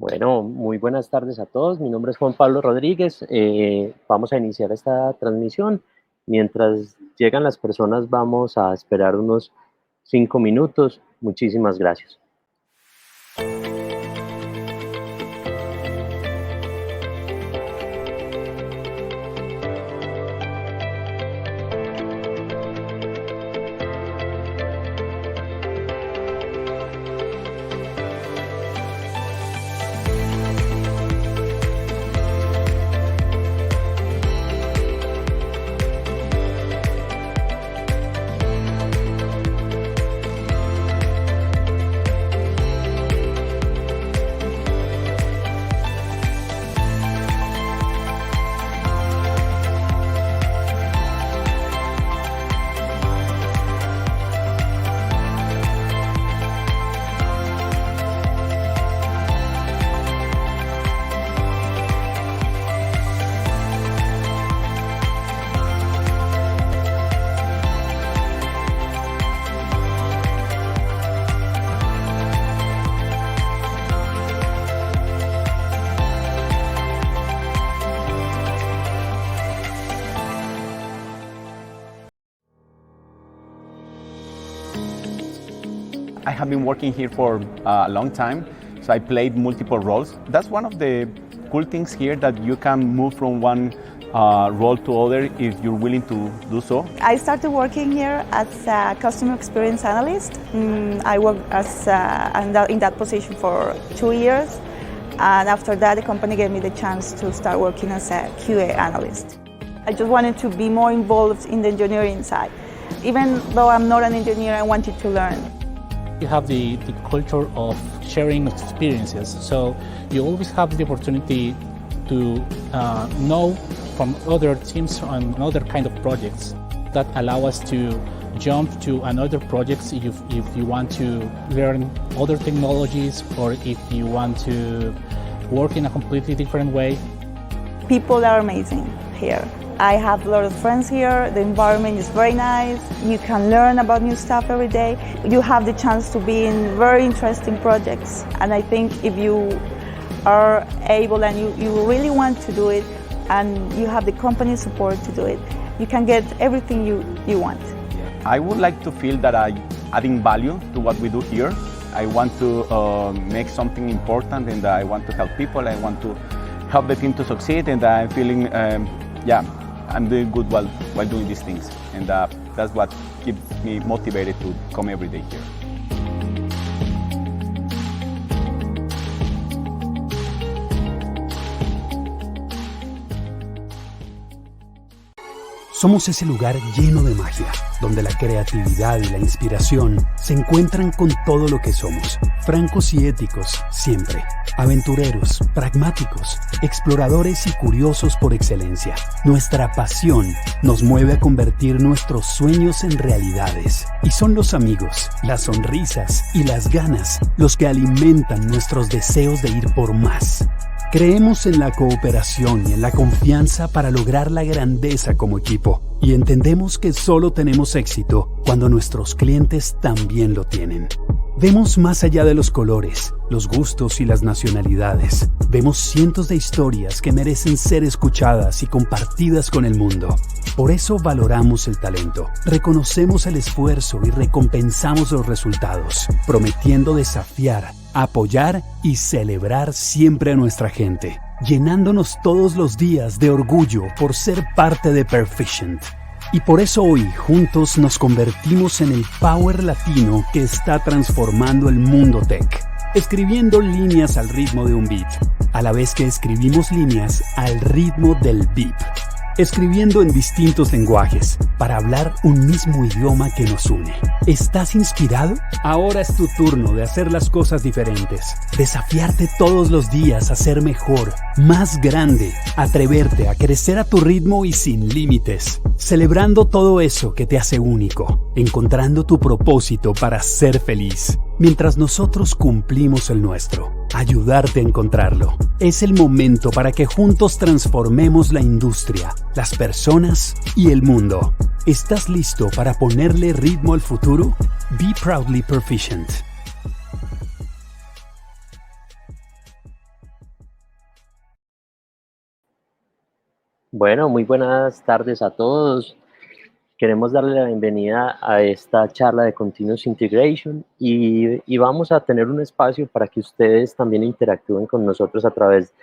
Bueno, muy buenas tardes a todos. Mi nombre es Juan Pablo Rodríguez. Vamos a iniciar esta transmisión. Mientras llegan las personas, vamos a esperar unos 5 minutos. Muchísimas gracias. I have been working here for a long time, so I played multiple roles. That's one of the cool things here, that you can move from one role to other if you're willing to do so. I started working here as a customer experience analyst. I worked in that position for 2 years, and after that the company gave me the chance to start working as a QA analyst. I just wanted to be more involved in the engineering side. Even though I'm not an engineer, I wanted to learn. You have the culture of sharing experiences, so you always have the opportunity to know from other teams on other kind of projects that allow us to jump to another projects if you want to learn other technologies, or if you want to work in a completely different way. People are amazing here. I have a lot of friends here. The environment is very nice. You can learn about new stuff every day. You have the chance to be in very interesting projects. And I think if you are able and you really want to do it, and you have the company support to do it, you can get everything you want. I would like to feel that I'm adding value to what we do here. I want to make something important, and I want to help people. I want to help the team to succeed, and I'm feeling, I'm doing good while doing these things. And that's what keeps me motivated to come every day here. Somos ese lugar lleno de magia, donde la creatividad y la inspiración se encuentran con todo lo que somos. Francos y éticos, siempre. Aventureros, pragmáticos, exploradores y curiosos por excelencia. Nuestra pasión nos mueve a convertir nuestros sueños en realidades. Y son los amigos, las sonrisas y las ganas los que alimentan nuestros deseos de ir por más. Creemos en la cooperación y en la confianza para lograr la grandeza como equipo. Y entendemos que solo tenemos éxito cuando nuestros clientes también lo tienen. Vemos más allá de los colores, los gustos y las nacionalidades. Vemos cientos de historias que merecen ser escuchadas y compartidas con el mundo. Por eso valoramos el talento, reconocemos el esfuerzo y recompensamos los resultados, prometiendo desafiar, apoyar y celebrar siempre a nuestra gente, llenándonos todos los días de orgullo por ser parte de Perficient. Y por eso hoy juntos nos convertimos en el power latino que está transformando el mundo tech, escribiendo líneas al ritmo de un beat, a la vez que escribimos líneas al ritmo del beep, escribiendo en distintos lenguajes para hablar un mismo idioma que nos une. ¿Estás inspirado? Ahora es tu turno de hacer las cosas diferentes, desafiarte todos los días a ser mejor, más grande, atreverte a crecer a tu ritmo y sin límites, celebrando todo eso que te hace único, encontrando tu propósito para ser feliz, mientras nosotros cumplimos el nuestro. Ayudarte a encontrarlo. Es el momento para que juntos transformemos la industria, las personas y el mundo. ¿Estás listo para ponerle ritmo al futuro? Be proudly Perficient. Bueno, muy buenas tardes a todos. Queremos darle la bienvenida a esta charla de Continuous Integration y vamos a tener un espacio para que ustedes también interactúen con nosotros a través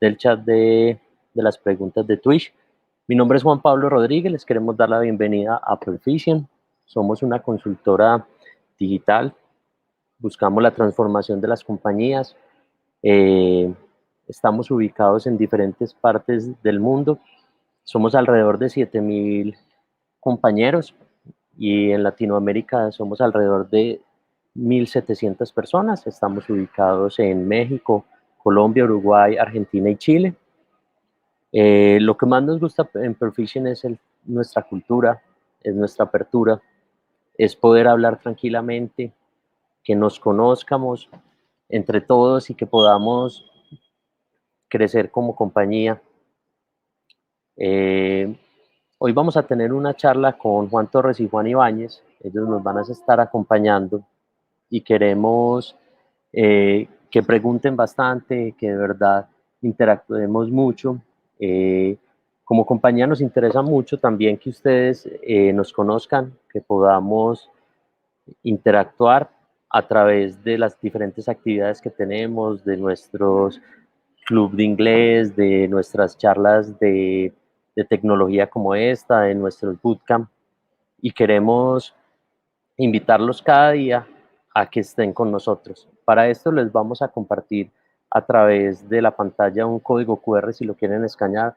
del chat de las preguntas de Twitch. Mi nombre es Juan Pablo Rodríguez, les queremos dar la bienvenida a Perficient. Somos una consultora digital, buscamos la transformación de las compañías. Estamos ubicados en diferentes partes del mundo. Somos alrededor de 7.000 compañeros y en Latinoamérica somos alrededor de 1.700 personas. Estamos ubicados en México, Colombia, Uruguay, Argentina y Chile. Lo que más nos gusta en Perficient es nuestra cultura, es nuestra apertura, es poder hablar tranquilamente, que nos conozcamos entre todos y que podamos crecer como compañía. Hoy vamos a tener una charla con Juan Torres y Juan Ibáñez. Ellos nos van a estar acompañando y queremos que pregunten bastante, que de verdad interactuemos mucho. Como compañía nos interesa mucho también que ustedes nos conozcan, que podamos interactuar a través de las diferentes actividades que tenemos, de nuestros club de inglés, de nuestras charlas de tecnología como esta, de nuestros bootcamp, y queremos invitarlos cada día a que estén con nosotros. Para esto les vamos a compartir a través de la pantalla un código QR si lo quieren escanear,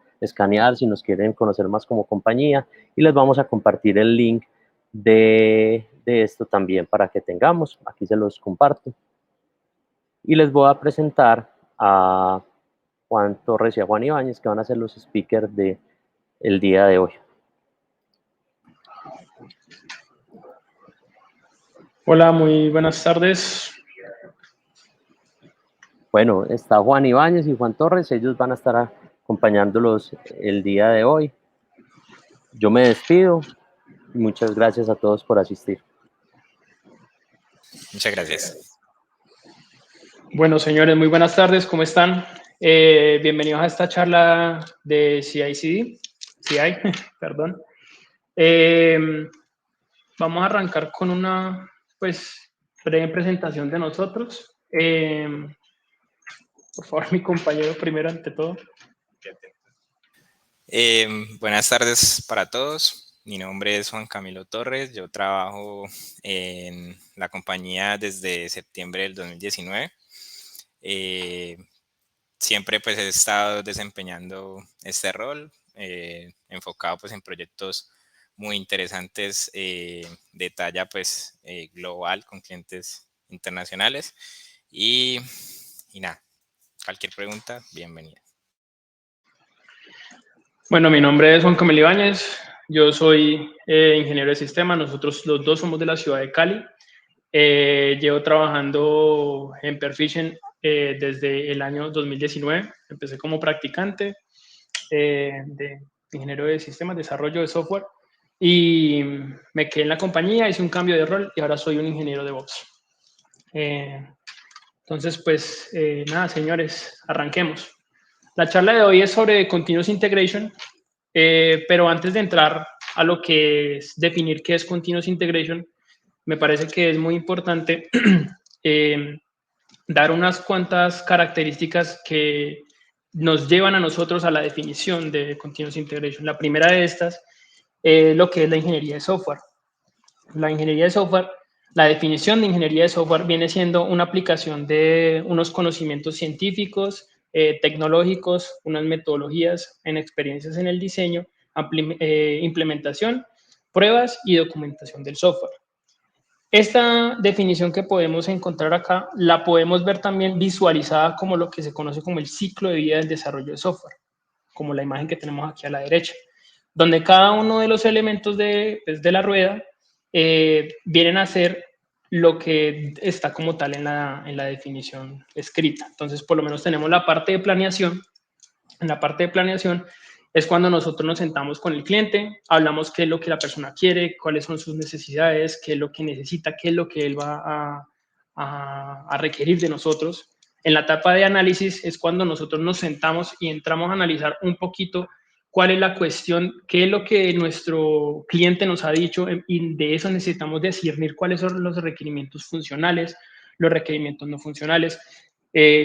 si nos quieren conocer más como compañía, y les vamos a compartir el link de esto también para que tengamos. Aquí se los comparto. Y les voy a presentar a Juan Torres y a Juan Ibáñez, que van a ser los speakers del día de hoy. Hola, muy buenas tardes. Bueno, está Juan Ibáñez y Juan Torres, ellos van a estar acompañándolos el día de hoy. Yo me despido. Muchas gracias a todos por asistir. Muchas gracias. Bueno, señores, muy buenas tardes, ¿cómo están? Bienvenidos a esta charla de CI, perdón. Vamos a arrancar con una, breve presentación de nosotros. Por favor, mi compañero primero, ante todo. Buenas tardes para todos. Mi nombre es Juan Camilo Torres. Yo trabajo en la compañía desde septiembre del 2019. Siempre pues he estado desempeñando este rol, enfocado pues en proyectos muy interesantes de talla pues global con clientes internacionales. Y nada, cualquier pregunta, bienvenida. Bueno, mi nombre es Juan Camilo Ibáñez, yo soy ingeniero de sistemas, nosotros los dos somos de la ciudad de Cali. Llevo trabajando en Perficient desde el año 2019, empecé como practicante de ingeniero de sistemas, desarrollo de software, y me quedé en la compañía, hice un cambio de rol y ahora soy un ingeniero de DevOps. Entonces, nada, señores, arranquemos. La charla de hoy es sobre Continuous Integration, pero antes de entrar a lo que es definir qué es Continuous Integration, me parece que es muy importante dar unas cuantas características que nos llevan a nosotros a la definición de Continuous Integration. La primera de estas es lo que es la ingeniería de software. La ingeniería de software, la definición de ingeniería de software viene siendo una aplicación de unos conocimientos científicos, tecnológicos, unas metodologías en experiencias en el diseño, implementación, pruebas y documentación del software. Esta definición que podemos encontrar acá la podemos ver también visualizada como lo que se conoce como el ciclo de vida del desarrollo de software, como la imagen que tenemos aquí a la derecha, donde cada uno de los elementos de la rueda vienen a ser lo que está como tal en la definición escrita. Entonces, por lo menos tenemos la parte de planeación. En la parte de planeación es cuando nosotros nos sentamos con el cliente, hablamos qué es lo que la persona quiere, cuáles son sus necesidades, qué es lo que necesita, qué es lo que él va a requerir de nosotros. En la etapa de análisis es cuando nosotros nos sentamos y entramos a analizar un poquito cuál es la cuestión, qué es lo que nuestro cliente nos ha dicho, y de eso necesitamos discernir cuáles son los requerimientos funcionales, los requerimientos no funcionales,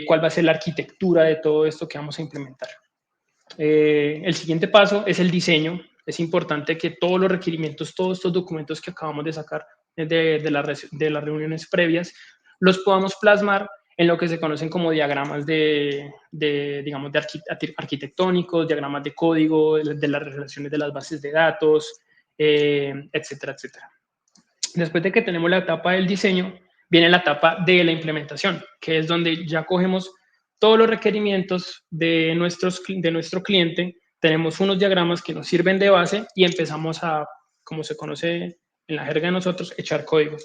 cuál va a ser la arquitectura de todo esto que vamos a implementar. El siguiente paso es el diseño. Es importante que todos los requerimientos, todos estos documentos que acabamos de sacar de las reuniones previas, los podamos plasmar en lo que se conocen como diagramas digamos, arquitectónicos, diagramas de código, de las relaciones de las bases de datos, etcétera, etcétera. Después de que tenemos la etapa del diseño, viene la etapa de la implementación, que es donde ya cogemos todos los requerimientos de nuestro cliente, tenemos unos diagramas que nos sirven de base y empezamos a, como se conoce en la jerga de nosotros, echar código.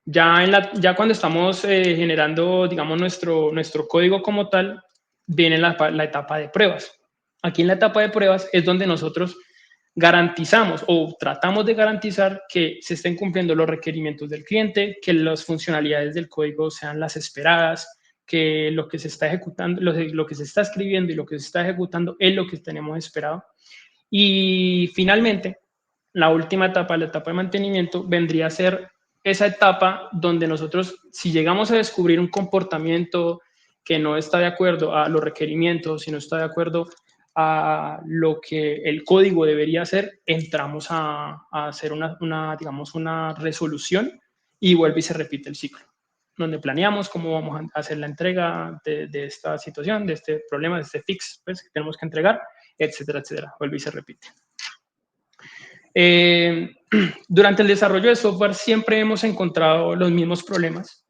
Ya cuando estamos generando, digamos, nuestro código como tal, viene la etapa de pruebas. Aquí en la etapa de pruebas es donde nosotros garantizamos o tratamos de garantizar que se estén cumpliendo los requerimientos del cliente, que las funcionalidades del código sean las esperadas, que lo que se está ejecutando, lo que se está escribiendo y lo que se está ejecutando es lo que tenemos esperado. Y finalmente, la última etapa, la etapa de mantenimiento, vendría a ser esa etapa donde nosotros, si llegamos a descubrir un comportamiento que no está de acuerdo a los requerimientos, si no está de acuerdo a lo que el código debería hacer, entramos a hacer digamos, una resolución y vuelve y se repite el ciclo, donde planeamos cómo vamos a hacer la entrega de esta situación, de este problema, de este fix pues, que tenemos que entregar, etcétera, etcétera. Vuelve y se repite. Durante el desarrollo de software siempre hemos encontrado los mismos problemas.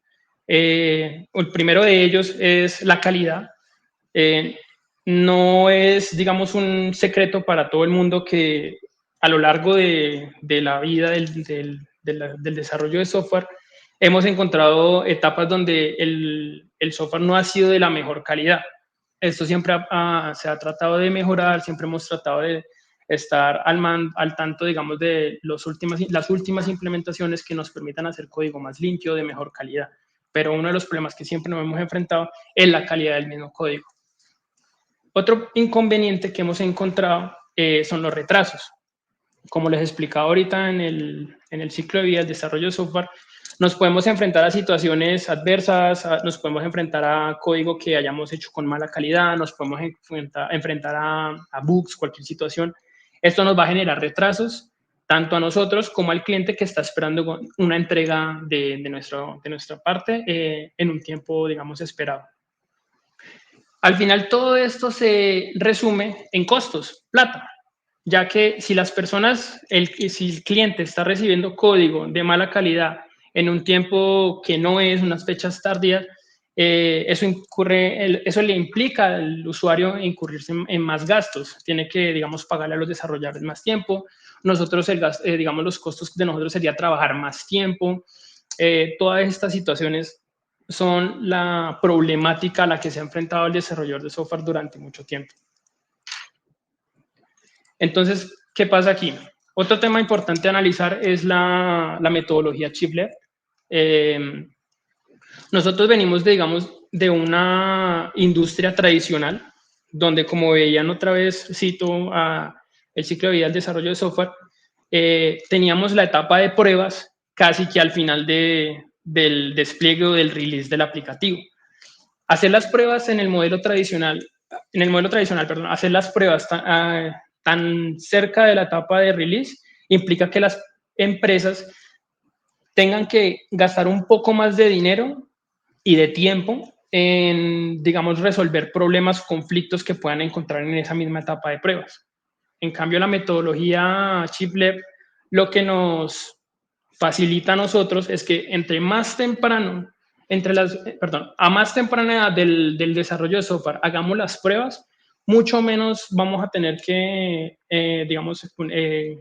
El primero de ellos es la calidad. No es, digamos, un secreto para todo el mundo que a lo largo de la vida del desarrollo de software hemos encontrado etapas donde el software no ha sido de la mejor calidad. Esto siempre se ha tratado de mejorar, siempre hemos tratado de estar al tanto, digamos, de las últimas implementaciones que nos permitan hacer código más limpio, de mejor calidad. Pero uno de los problemas que siempre nos hemos enfrentado es la calidad del mismo código. Otro inconveniente que hemos encontrado son los retrasos. Como les explicaba ahorita en el ciclo de vida del desarrollo de software, nos podemos enfrentar a situaciones adversas, nos podemos enfrentar a código que hayamos hecho con mala calidad, nos podemos enfrentar a bugs, cualquier situación. Esto nos va a generar retrasos, tanto a nosotros como al cliente que está esperando una entrega de nuestra parte en un tiempo, digamos, esperado. Al final, todo esto se resume en costos, plata, ya que si las personas, si el cliente está recibiendo código de mala calidad en un tiempo que no es, unas fechas tardías, eso le implica al usuario incurrirse en más gastos. Tiene que, digamos, pagarle a los desarrolladores más tiempo. Nosotros, digamos, los costos de nosotros sería trabajar más tiempo. Todas estas situaciones son la problemática a la que se ha enfrentado el desarrollador de software durante mucho tiempo. Entonces, ¿qué pasa aquí? Otro tema importante a analizar es la metodología chip-led. Nosotros venimos, de una industria tradicional, donde, como veían otra vez, cito el ciclo de vida del desarrollo de software, teníamos la etapa de pruebas casi que al final del despliegue o del release del aplicativo. Hacer las pruebas en el modelo tradicional, hacer las pruebas tan cerca de la etapa de release implica que las empresas tengan que gastar un poco más de dinero y de tiempo en, digamos, resolver problemas, conflictos que puedan encontrar en esa misma etapa de pruebas. En cambio, la metodología chip-led lo que nos facilita a nosotros es que a más temprana edad del desarrollo de software hagamos las pruebas, mucho menos vamos a tener que,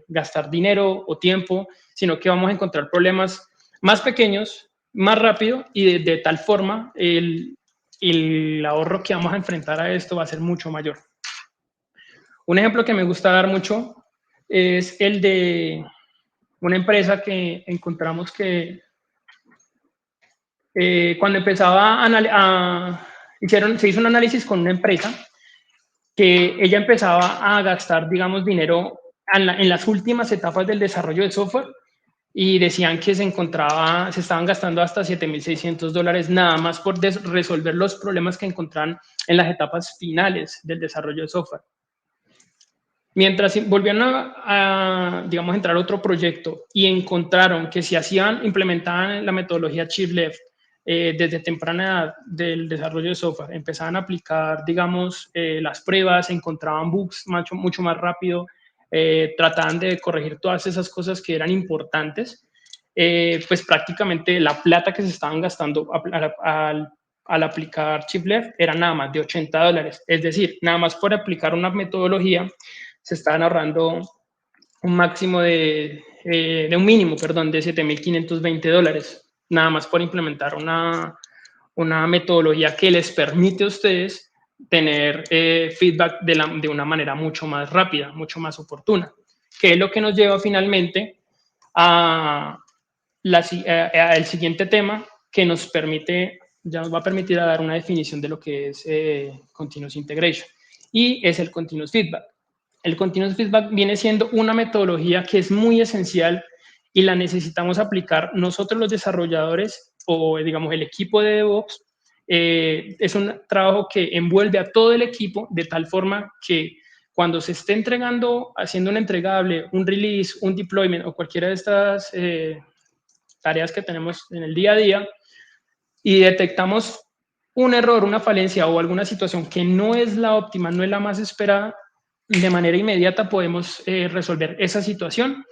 gastar dinero o tiempo, sino que vamos a encontrar problemas más pequeños, más rápido, y de tal forma el ahorro que vamos a enfrentar a esto va a ser mucho mayor. Un ejemplo que me gusta dar mucho es el de una empresa que encontramos que cuando empezaba se hizo un análisis con una empresa que ella empezaba a gastar, digamos, dinero en las últimas etapas del desarrollo del software y decían que se estaban gastando hasta $7,600 nada más por resolver los problemas que encontraban en las etapas finales del desarrollo de software. Mientras volvieron digamos, entrar a otro proyecto y encontraron que si implementaban la metodología Chip Left desde temprana edad del desarrollo de software, empezaban a aplicar, digamos, las pruebas, encontraban bugs mucho más rápido, trataban de corregir todas esas cosas que eran importantes, pues prácticamente la plata que se estaban gastando al aplicar Chip Left era nada más de $80. Es decir, nada más por aplicar una metodología se estaban ahorrando un máximo de un mínimo, perdón, de $7,520, nada más por implementar una metodología que les permite a ustedes tener feedback de una manera mucho más rápida, mucho más oportuna, que es lo que nos lleva finalmente al siguiente tema que ya nos va a permitir dar una definición de lo que es Continuous Integration, y es el Continuous Feedback. El Continuous Feedback viene siendo una metodología que es muy esencial y la necesitamos aplicar nosotros los desarrolladores o, digamos, el equipo de DevOps. Es un trabajo que envuelve a todo el equipo de tal forma que cuando se esté entregando, haciendo un entregable, un release, un deployment o cualquiera de estas tareas que tenemos en el día a día y detectamos un error, una falencia o alguna situación que no es la óptima, no es la más esperada, de manera inmediata podemos resolver esa situación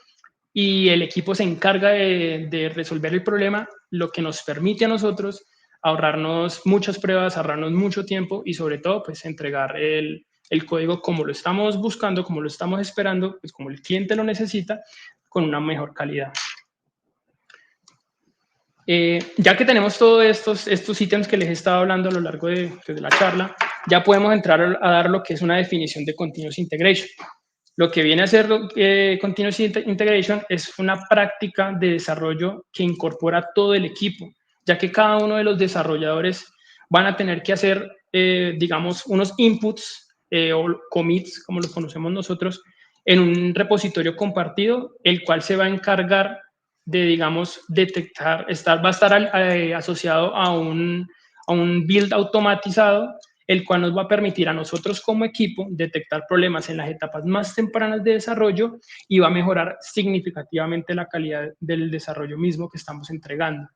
y el equipo se encarga de resolver el problema, lo que nos permite a nosotros ahorrarnos muchas pruebas, ahorrarnos mucho tiempo y sobre todo pues entregar el código como lo estamos buscando, como lo estamos esperando, pues como el cliente lo necesita, con una mejor calidad. Ya que tenemos todos estos ítems que les he estado hablando a lo largo de la charla, ya podemos entrar a dar lo que es una definición de Continuous Integration. Lo que viene a ser Continuous Integration es una práctica de desarrollo que incorpora todo el equipo, ya que cada uno de los desarrolladores van a tener que hacer, digamos, unos inputs o commits, como los conocemos nosotros, en un repositorio compartido, el cual se va a encargar de, digamos, detectar, va a estar asociado a un build automatizado, el cual nos va a permitir a nosotros como equipo detectar problemas en las etapas más tempranas de desarrollo y va a mejorar significativamente la calidad del desarrollo mismo que estamos entregando.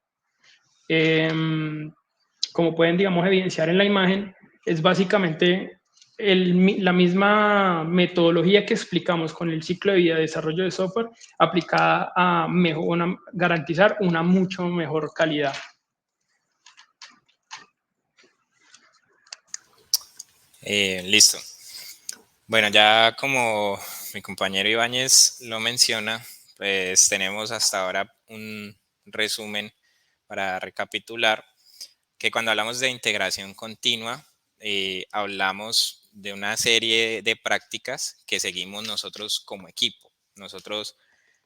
Como pueden, digamos, evidenciar en la imagen, es básicamente la misma metodología que explicamos con el ciclo de vida de desarrollo de software aplicada a garantizar una mucho mejor calidad. Listo. Bueno, ya como mi compañero Ibáñez lo menciona, pues tenemos hasta ahora un resumen para recapitular, que cuando hablamos de integración continua, hablamos de una serie de prácticas que seguimos nosotros como equipo. Nosotros,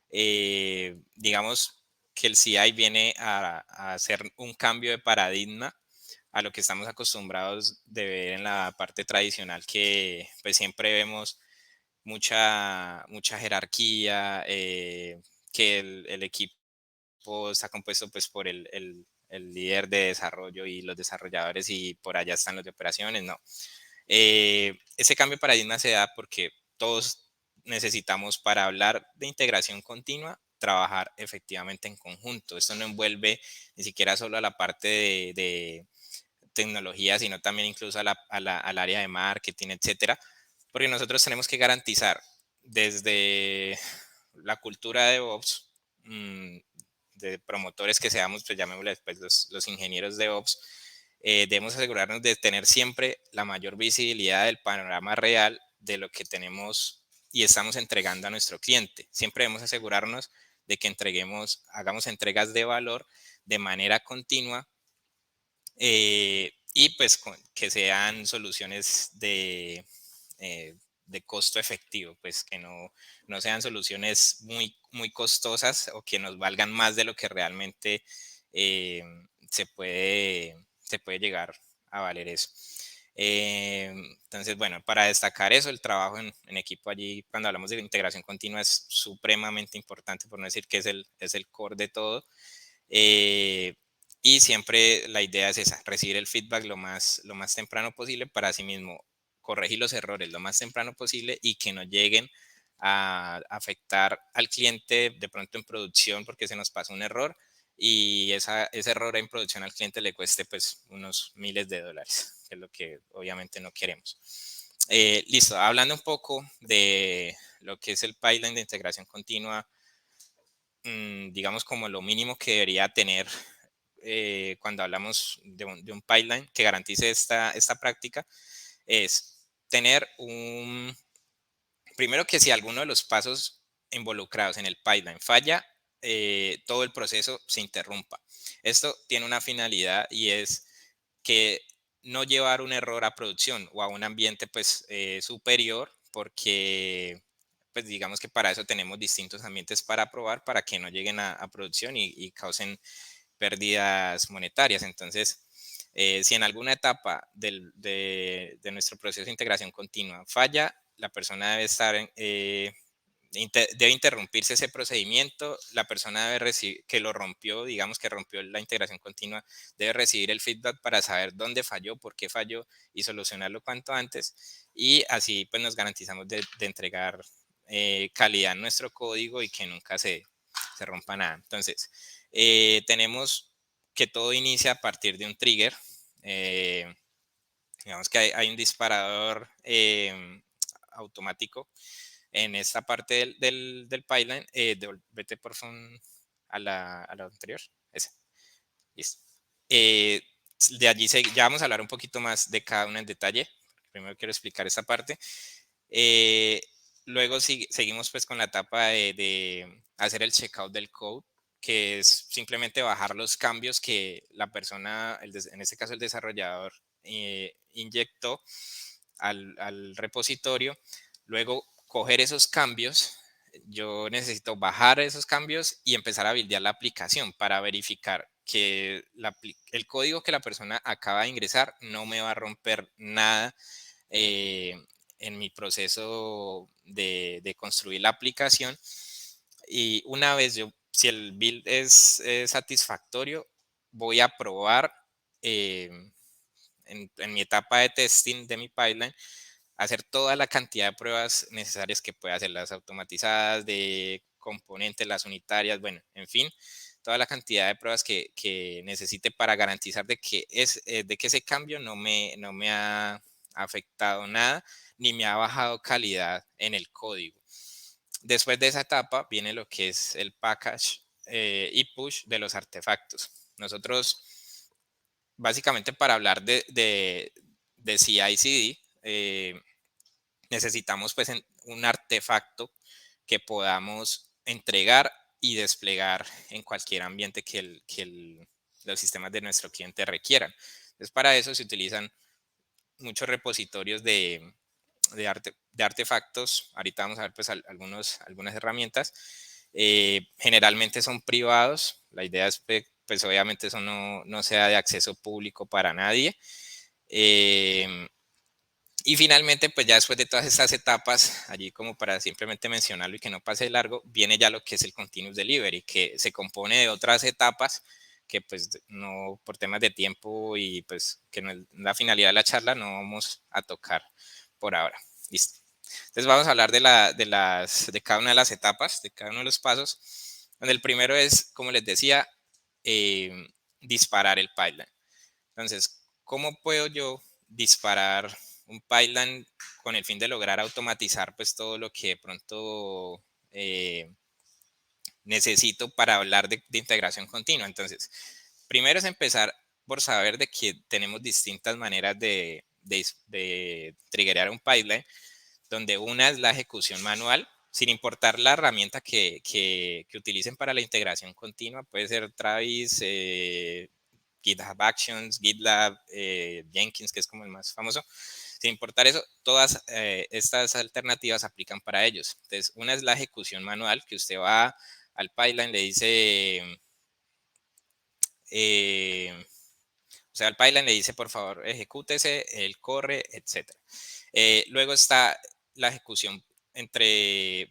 digamos que el CI viene a hacer un cambio de paradigma a lo que estamos acostumbrados de ver en la parte tradicional, que pues siempre vemos mucha jerarquía, que el equipo está compuesto pues por el líder de desarrollo y los desarrolladores y por allá están los de operaciones, no. Ese cambio de paradigma se da porque todos necesitamos, para hablar de integración continua, trabajar efectivamente en conjunto. Esto no envuelve ni siquiera solo a la parte de tecnología, sino también incluso al área de marketing, etcétera, porque nosotros tenemos que garantizar desde la cultura de DevOps, de promotores que seamos, pues llamémosle después los ingenieros de DevOps, debemos asegurarnos de tener siempre la mayor visibilidad del panorama real de lo que tenemos y estamos entregando a nuestro cliente. Siempre debemos asegurarnos de que hagamos entregas de valor de manera continua, y pues que sean soluciones de costo efectivo, pues que no sean soluciones muy costosas o que nos valgan más de lo que realmente se puede llegar a valer eso. Entonces, bueno, para destacar eso, el trabajo en equipo allí, cuando hablamos de integración continua, es supremamente importante, por no decir que es el core de todo. Y siempre la idea es esa, recibir el feedback lo más temprano posible para así mismo corregir los errores lo más temprano posible y que no lleguen a afectar al cliente de pronto en producción porque se nos pasó un error y ese error en producción al cliente le cueste pues unos miles de dólares, que es lo que obviamente no queremos. Listo, hablando un poco de lo que es el pipeline de integración continua, digamos como lo mínimo que debería tener cuando hablamos de un pipeline que garantice esta práctica es tener primero que si alguno de los pasos involucrados en el pipeline falla, todo el proceso se interrumpa. Esto tiene una finalidad y es que no llevar un error a producción o a un ambiente pues superior porque pues digamos que para eso tenemos distintos ambientes para probar para que no lleguen a producción y causen pérdidas monetarias. Entonces, si en alguna etapa de nuestro proceso de integración continua falla, la persona debe estar debe interrumpirse ese procedimiento, la persona debe recibir, que lo rompió, digamos que rompió la integración continua, debe recibir el feedback para saber dónde falló, por qué falló y solucionarlo cuanto antes. Y así pues nos garantizamos de entregar calidad en nuestro código y que nunca se rompa nada. Entonces, tenemos que todo inicia a partir de un trigger. Digamos que hay un disparador automático en esta parte del pipeline. Vete por favor a la anterior. Esa. Listo. De allí ya vamos a hablar un poquito más de cada una en detalle. Primero quiero explicar esta parte. Luego seguimos pues con la etapa de hacer el checkout del code, que es simplemente bajar los cambios que la persona, en este caso el desarrollador, inyectó al repositorio. Luego coger esos cambios, yo necesito bajar esos cambios y empezar a buildear la aplicación para verificar que el código que la persona acaba de ingresar no me va a romper nada en mi proceso de construir la aplicación. Y una vez si el build es satisfactorio, voy a probar en mi etapa de testing de mi pipeline, hacer toda la cantidad de pruebas necesarias que pueda hacer, las automatizadas, de componentes, las unitarias, bueno, en fin, toda la cantidad de pruebas que necesite para garantizar de que ese cambio no me ha afectado nada ni me ha bajado calidad en el código. Después de esa etapa viene lo que es el package y push de los artefactos. Nosotros, básicamente para hablar de CI/CD, necesitamos pues un artefacto que podamos entregar y desplegar en cualquier ambiente que los sistemas de nuestro cliente requieran. Entonces, para eso se utilizan muchos repositorios de artefactos. Ahorita vamos a ver pues algunas herramientas. Generalmente son privados. La idea es pues obviamente eso no sea de acceso público para nadie. Y finalmente, pues ya después de todas estas etapas, allí como para simplemente mencionarlo y que no pase de largo, viene ya lo que es el Continuous Delivery, que se compone de otras etapas que pues no, por temas de tiempo y pues que no es la finalidad de la charla, no vamos a tocar por ahora. Listo. Entonces vamos a hablar de cada una de las etapas, de cada uno de los pasos, donde el primero es, como les decía, disparar el pipeline. Entonces, ¿cómo puedo yo disparar un pipeline con el fin de lograr automatizar pues todo lo que de pronto necesito para hablar de integración continua? Entonces, primero es empezar por saber de que tenemos distintas maneras de triggerear un pipeline, donde una es la ejecución manual, sin importar la herramienta que utilicen para la integración continua. Puede ser Travis, GitHub Actions, GitLab, Jenkins, que es como el más famoso. Sin importar eso, todas estas alternativas aplican para ellos. Entonces, una es la ejecución manual, que usted va al pipeline, le dice, O sea, el pipeline le dice, por favor, ejecútese, él corre, etc. Luego está la ejecución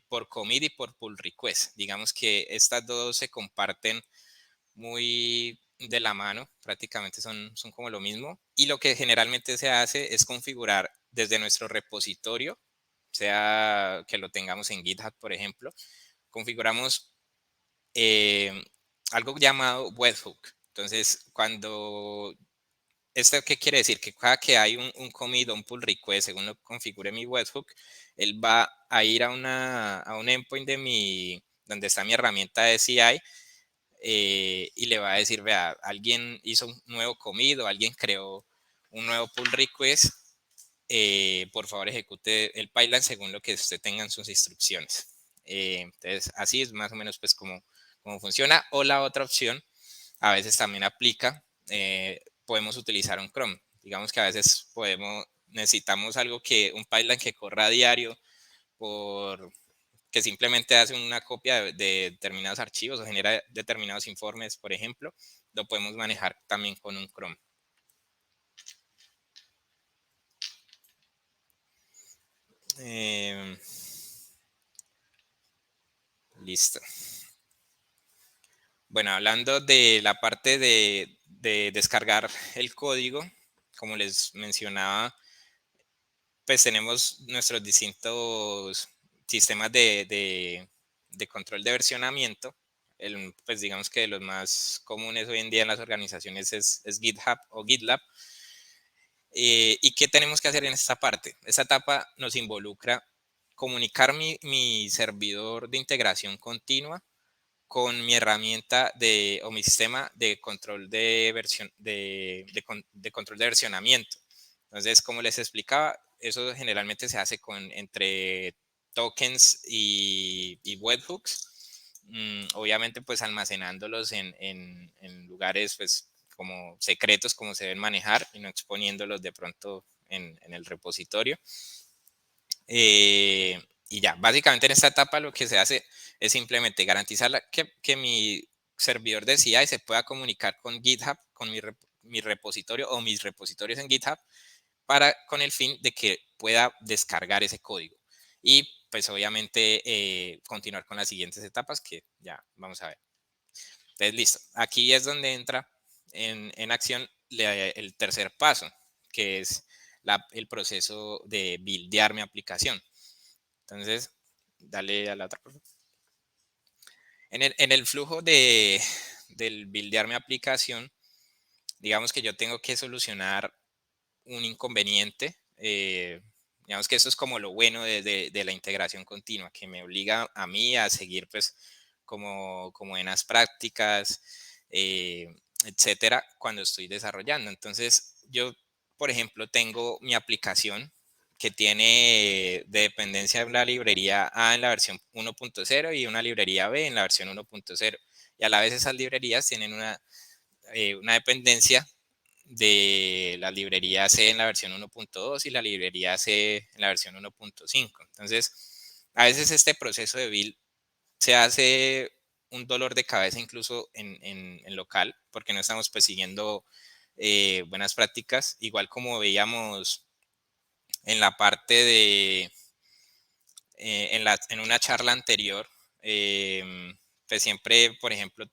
por commit y por pull request. Digamos que estas dos se comparten muy de la mano, prácticamente son como lo mismo. Y lo que generalmente se hace es configurar desde nuestro repositorio, sea que lo tengamos en GitHub, por ejemplo, configuramos algo llamado webhook. Entonces, ¿esto qué quiere decir? Que cada que hay un commit o un pull request, según lo configure mi webhook, él va a ir a un endpoint donde está mi herramienta de CI, y le va a decir, vea, alguien hizo un nuevo commit o alguien creó un nuevo pull request, por favor ejecute el pipeline según lo que usted tenga en sus instrucciones. Entonces, así es más o menos pues como funciona. O la otra opción, a veces también aplica, podemos utilizar un cron. Digamos que a veces necesitamos un pipeline que corra a diario, que simplemente hace una copia de determinados archivos o genera determinados informes, por ejemplo. Lo podemos manejar también con un cron. Listo. Bueno, hablando de la parte de descargar el código, como les mencionaba, pues tenemos nuestros distintos sistemas de control de versionamiento. Pues digamos que de los más comunes hoy en día en las organizaciones es GitHub o GitLab. ¿Y qué tenemos que hacer en esta parte? Esta etapa nos involucra comunicar mi servidor de integración continua con mi herramienta o mi sistema de control de control de versionamiento. Entonces, como les explicaba, eso generalmente se hace entre tokens y webhooks. Obviamente, pues almacenándolos en lugares pues como secretos, como se deben manejar, y no exponiéndolos de pronto en el repositorio. Y ya, básicamente en esta etapa lo que se hace es simplemente garantizar que mi servidor de CI se pueda comunicar con GitHub, con mi repositorio o mis repositorios en GitHub, con el fin de que pueda descargar ese código. Y pues obviamente continuar con las siguientes etapas que ya vamos a ver. Entonces, listo. Aquí es donde entra en acción el tercer paso, que es el proceso de buildear mi aplicación. Entonces, dale a la otra. En el flujo del buildear mi aplicación, digamos que yo tengo que solucionar un inconveniente. Digamos que eso es como lo bueno de la integración continua, que me obliga a mí a seguir pues como buenas prácticas, etcétera, cuando estoy desarrollando. Entonces, yo, por ejemplo, tengo mi aplicación que tiene de dependencia de una librería A en la versión 1.0 y una librería B en la versión 1.0. Y a la vez esas librerías tienen una dependencia de la librería C en la versión 1.2 y la librería C en la versión 1.5. Entonces, a veces este proceso de build se hace un dolor de cabeza incluso en local, porque no estamos pues siguiendo buenas prácticas, igual como veíamos en la parte de, en una charla anterior, pues siempre, por ejemplo,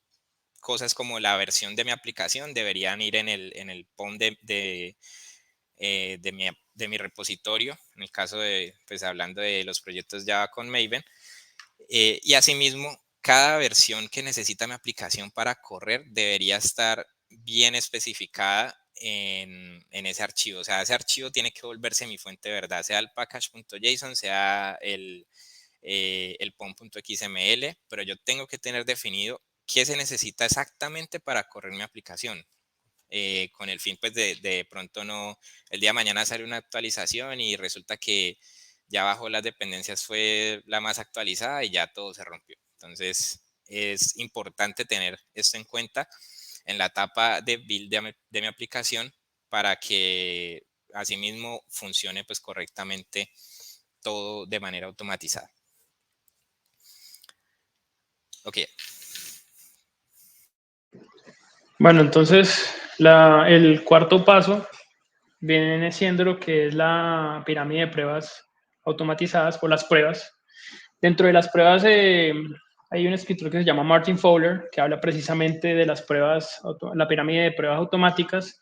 cosas como la versión de mi aplicación deberían ir en el POM de mi repositorio, en el caso de, pues hablando de los proyectos Java con Maven, y asimismo, cada versión que necesita mi aplicación para correr debería estar bien especificada en ese archivo. O sea, ese archivo tiene que volverse mi fuente de verdad, sea el package.json, sea el pom.xml, pero yo tengo que tener definido qué se necesita exactamente para correr mi aplicación. Con el fin pues de pronto no, el día de mañana sale una actualización y resulta que ya bajo las dependencias fue la más actualizada y ya todo se rompió. Entonces es importante tener esto en cuenta en la etapa de build de mi aplicación para que asimismo funcione pues correctamente todo de manera automatizada. Ok. Bueno, entonces El cuarto paso viene siendo lo que es la pirámide de pruebas automatizadas por las pruebas. Dentro de las pruebas hay un escritor que se llama Martin Fowler, que habla precisamente de las pruebas, la pirámide de pruebas automáticas,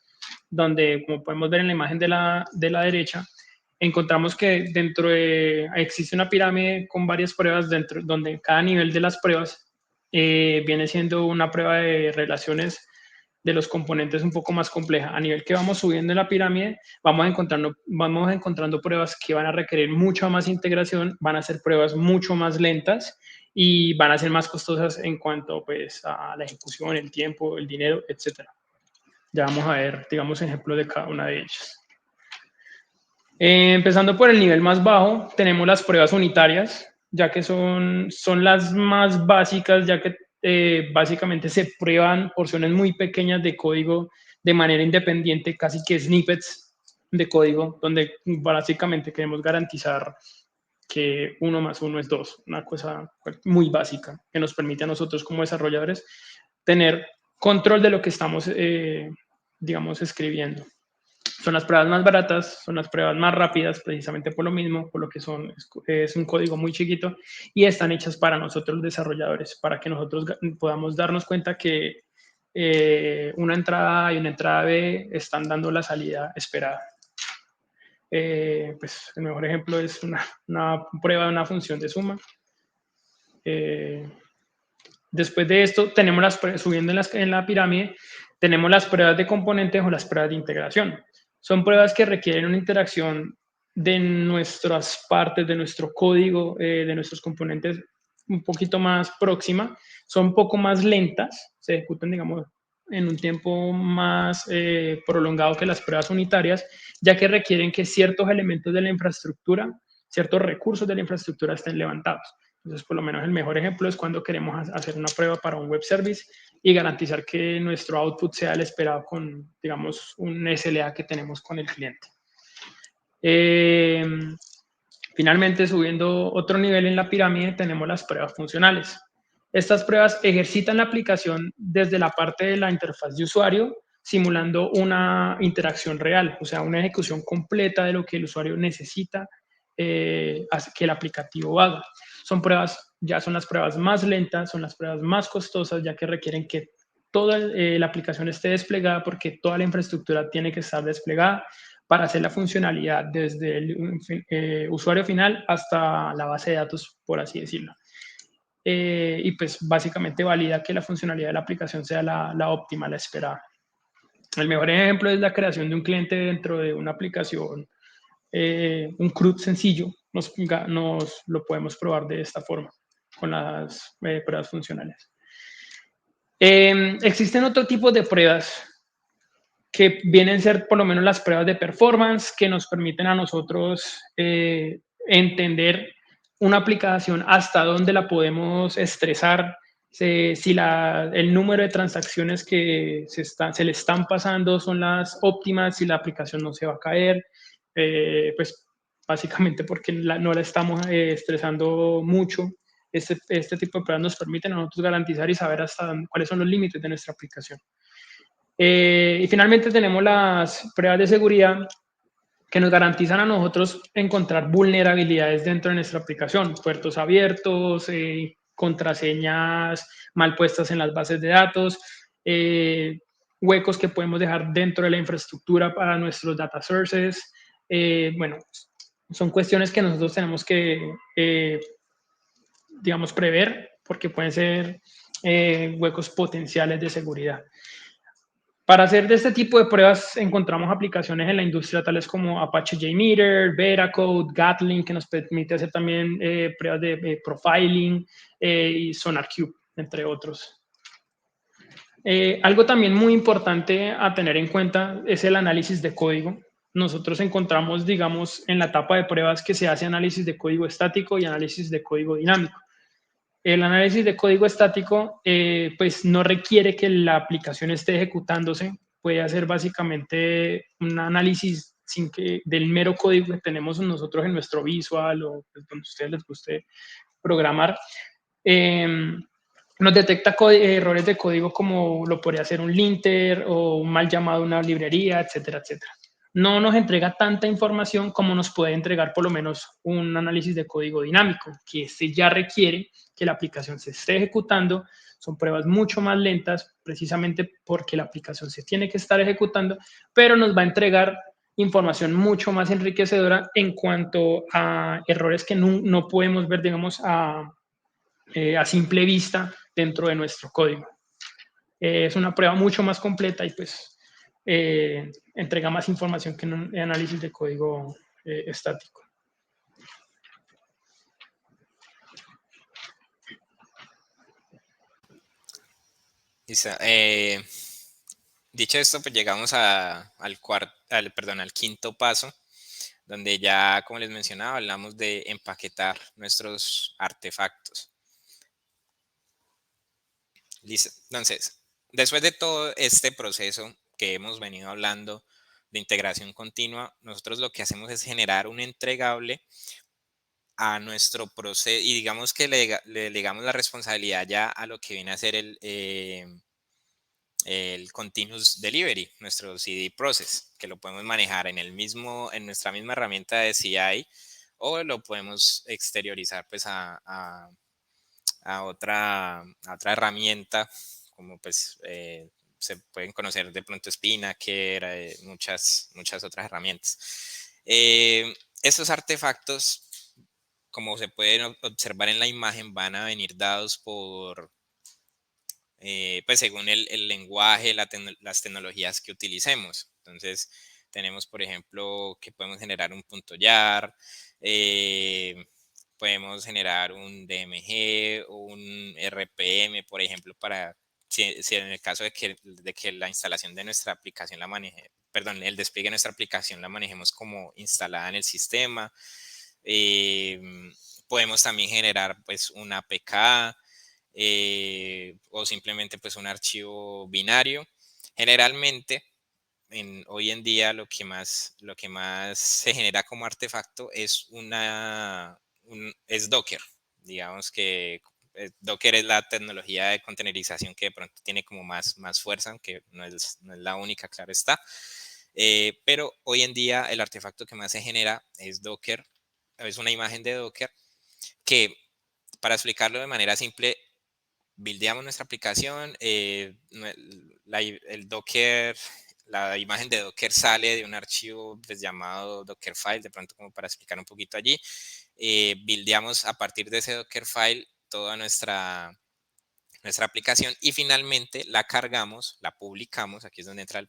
donde, como podemos ver en la imagen de la derecha, encontramos que existe una pirámide con varias pruebas, donde cada nivel de las pruebas viene siendo una prueba de relaciones de los componentes un poco más compleja. A nivel que vamos subiendo en la pirámide, vamos encontrando pruebas que van a requerir mucha más integración, van a ser pruebas mucho más lentas y van a ser más costosas en cuanto pues, a la ejecución, el tiempo, el dinero, etc. Ya vamos a ver, digamos, ejemplos de cada una de ellas. Empezando por el nivel más bajo, tenemos las pruebas unitarias, ya que son las más básicas, ya que básicamente se prueban porciones muy pequeñas de código de manera independiente, casi que snippets de código, donde básicamente queremos garantizar que 1 más 1 es 2, una cosa muy básica que nos permite a nosotros como desarrolladores tener control de lo que estamos, digamos, escribiendo. Son las pruebas más baratas, son las pruebas más rápidas, precisamente por lo mismo, por lo que es un código muy chiquito y están hechas para nosotros los desarrolladores, para que nosotros podamos darnos cuenta que una entrada A y una entrada B están dando la salida esperada. Pues el mejor ejemplo es una prueba de una función de suma. Después de esto, tenemos subiendo en la pirámide, tenemos las pruebas de componentes o las pruebas de integración. Son pruebas que requieren una interacción de nuestras partes, de nuestro código, de nuestros componentes un poquito más próxima. Son un poco más lentas, se ejecutan, digamos, en un tiempo más prolongado que las pruebas unitarias, ya que requieren que ciertos elementos de la infraestructura, ciertos recursos de la infraestructura estén levantados. Entonces, por lo menos el mejor ejemplo es cuando queremos hacer una prueba para un web service y garantizar que nuestro output sea el esperado con, digamos, un SLA que tenemos con el cliente. Finalmente, subiendo otro nivel en la pirámide, tenemos las pruebas funcionales. Estas pruebas ejercitan la aplicación desde la parte de la interfaz de usuario, simulando una interacción real, o sea, una ejecución completa de lo que el usuario necesita que el aplicativo haga. Son las pruebas más lentas, son las pruebas más costosas, ya que requieren que toda la aplicación esté desplegada, porque toda la infraestructura tiene que estar desplegada para hacer la funcionalidad desde el usuario final hasta la base de datos, por así decirlo. Y pues básicamente valida que la funcionalidad de la aplicación sea la óptima, la esperada. El mejor ejemplo es la creación de un cliente dentro de una aplicación, un CRUD sencillo. Nos lo podemos probar de esta forma, con las pruebas funcionales. Existen otro tipo de pruebas que vienen a ser por lo menos las pruebas de performance, que nos permiten a nosotros entender una aplicación hasta dónde la podemos estresar, si el número de transacciones que se le están pasando son las óptimas, si la aplicación no se va a caer, pues básicamente porque no la estamos estresando mucho. Este tipo de pruebas nos permiten a nosotros garantizar y saber cuáles son los límites de nuestra aplicación. Y finalmente tenemos las pruebas de seguridad que nos garantizan a nosotros encontrar vulnerabilidades dentro de nuestra aplicación, puertos abiertos, contraseñas mal puestas en las bases de datos, huecos que podemos dejar dentro de la infraestructura para nuestros data sources. Bueno, son cuestiones que nosotros tenemos que, digamos, prever, porque pueden ser huecos potenciales de seguridad. Para hacer de este tipo de pruebas encontramos aplicaciones en la industria tales como Apache JMeter, Veracode, Gatling, que nos permite hacer también pruebas de profiling y SonarQube, entre otros. Algo también muy importante a tener en cuenta es el análisis de código. Nosotros encontramos, digamos, en la etapa de pruebas que se hace análisis de código estático y análisis de código dinámico. El análisis de código estático pues no requiere que la aplicación esté ejecutándose, puede hacer básicamente un análisis del mero código que tenemos nosotros en nuestro Visual o pues, donde a ustedes les guste programar. nos detecta errores de código como lo podría hacer un linter o un mal llamado a una librería, etcétera, etcétera. No nos entrega tanta información como nos puede entregar por lo menos un análisis de código dinámico, que este ya requiere que la aplicación se esté ejecutando. Son pruebas mucho más lentas, precisamente porque la aplicación se tiene que estar ejecutando, pero nos va a entregar información mucho más enriquecedora en cuanto a errores que no podemos ver, digamos, a simple vista dentro de nuestro código. Es una prueba mucho más completa y pues entrega más información que un análisis de código estático. Listo. Dicho esto, pues llegamos al quinto paso, donde ya, como les mencionaba, hablamos de empaquetar nuestros artefactos. Listo. Entonces, después de todo este proceso que hemos venido hablando de integración continua, nosotros lo que hacemos es generar un entregable a nuestro proceso y digamos que le legamos la responsabilidad ya a lo que viene a ser el Continuous Delivery, nuestro CD Process, que lo podemos manejar en nuestra misma herramienta de CI o lo podemos exteriorizar pues a otra herramienta, como pues se pueden conocer de pronto Spinnaker, muchas otras herramientas. Estos artefactos, como se pueden observar en la imagen, van a venir dados por, pues según el lenguaje, las tecnologías que utilicemos. Entonces, tenemos, por ejemplo, que podemos generar un punto .jar, podemos generar un DMG, un RPM, por ejemplo, para si en el caso de que la instalación de nuestra aplicación el despliegue de nuestra aplicación la manejemos como instalada en el sistema. Podemos también generar pues una APK o simplemente pues un archivo binario. Generalmente, hoy en día lo que más se genera como artefacto es es Docker. Digamos que Docker es la tecnología de containerización que de pronto tiene como más fuerza, aunque no es la única, claro está. Pero hoy en día el artefacto que más se genera es Docker, es una imagen de Docker que, para explicarlo de manera simple, buildeamos nuestra aplicación, el Docker, la imagen de Docker sale de un archivo pues, llamado Dockerfile, de pronto como para explicar un poquito allí. Buildeamos a partir de ese Dockerfile toda nuestra aplicación y finalmente la cargamos, la publicamos, aquí es donde entra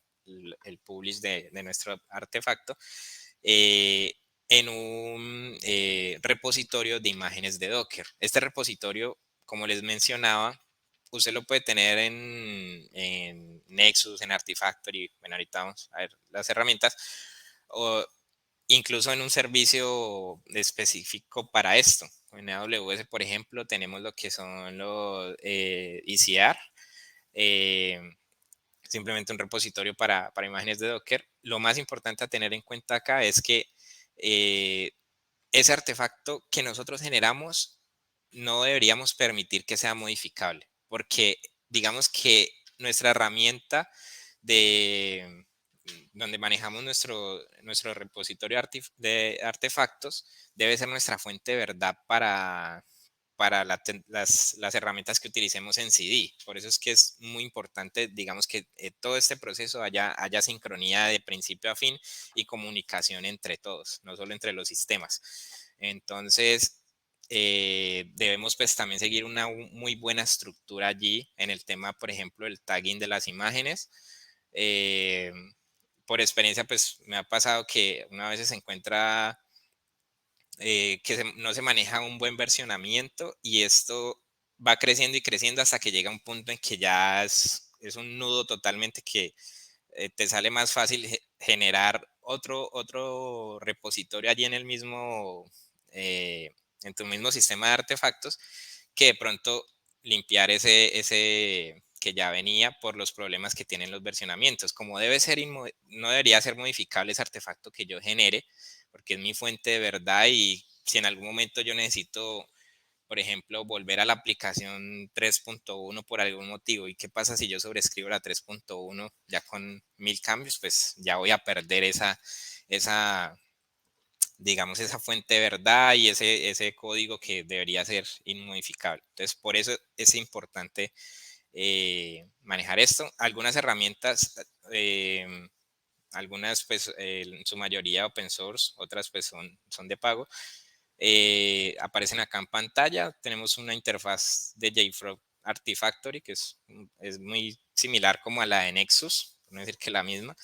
el publish de nuestro artefacto, en un repositorio de imágenes de Docker. Este repositorio, como les mencionaba, usted lo puede tener en Nexus, en Artifactory, bueno, ahorita vamos a ver las herramientas, o incluso en un servicio específico para esto. En AWS, por ejemplo, tenemos lo que son los ECR, simplemente un repositorio para imágenes de Docker. Lo más importante a tener en cuenta acá es que ese artefacto que nosotros generamos no deberíamos permitir que sea modificable, porque digamos que nuestra herramienta donde manejamos nuestro repositorio de artefactos debe ser nuestra fuente de verdad para las herramientas que utilicemos en CD. Por eso es que es muy importante, digamos, que todo este proceso haya sincronía de principio a fin y comunicación entre todos, no solo entre los sistemas. Entonces, debemos pues también seguir una muy buena estructura allí en el tema, por ejemplo, el tagging de las imágenes. Por experiencia, pues me ha pasado que una vez se encuentra que no se maneja un buen versionamiento y esto va creciendo y creciendo hasta que llega un punto en que ya es un nudo totalmente que te sale más fácil generar otro repositorio allí en el mismo, en tu mismo sistema de artefactos, que de pronto limpiar ese que ya venía por los problemas que tienen los versionamientos. Como no debería ser modificable ese artefacto que yo genere, porque es mi fuente de verdad y si en algún momento yo necesito por ejemplo, volver a la aplicación 3.1 por algún motivo. ¿Y qué pasa si yo sobrescribo la 3.1 ya con 1000 cambios? Pues ya voy a perder digamos, esa fuente de verdad y ese código que debería ser inmodificable. Entonces, por eso es importante manejar esto. Algunas herramientas, algunas pues en su mayoría open source, otras pues son de pago. Aparecen acá en pantalla. Tenemos una interfaz de JFrog Artifactory que es muy similar como a la de Nexus, por no decir que la misma.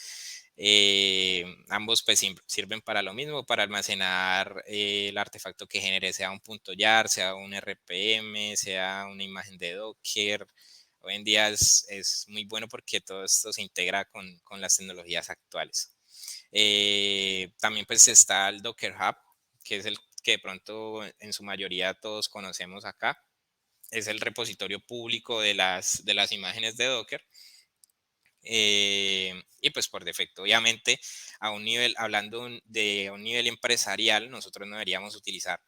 Ambos pues sirven para lo mismo, para almacenar el artefacto que genere, sea un .jar, sea un RPM, sea una imagen de Docker. Hoy en día es muy bueno porque todo esto se integra con las tecnologías actuales. También pues está el Docker Hub, que es el que de pronto en su mayoría todos conocemos acá. Es el repositorio público de las imágenes de Docker. Y pues por defecto, obviamente, hablando de un nivel empresarial, nosotros no deberíamos utilizar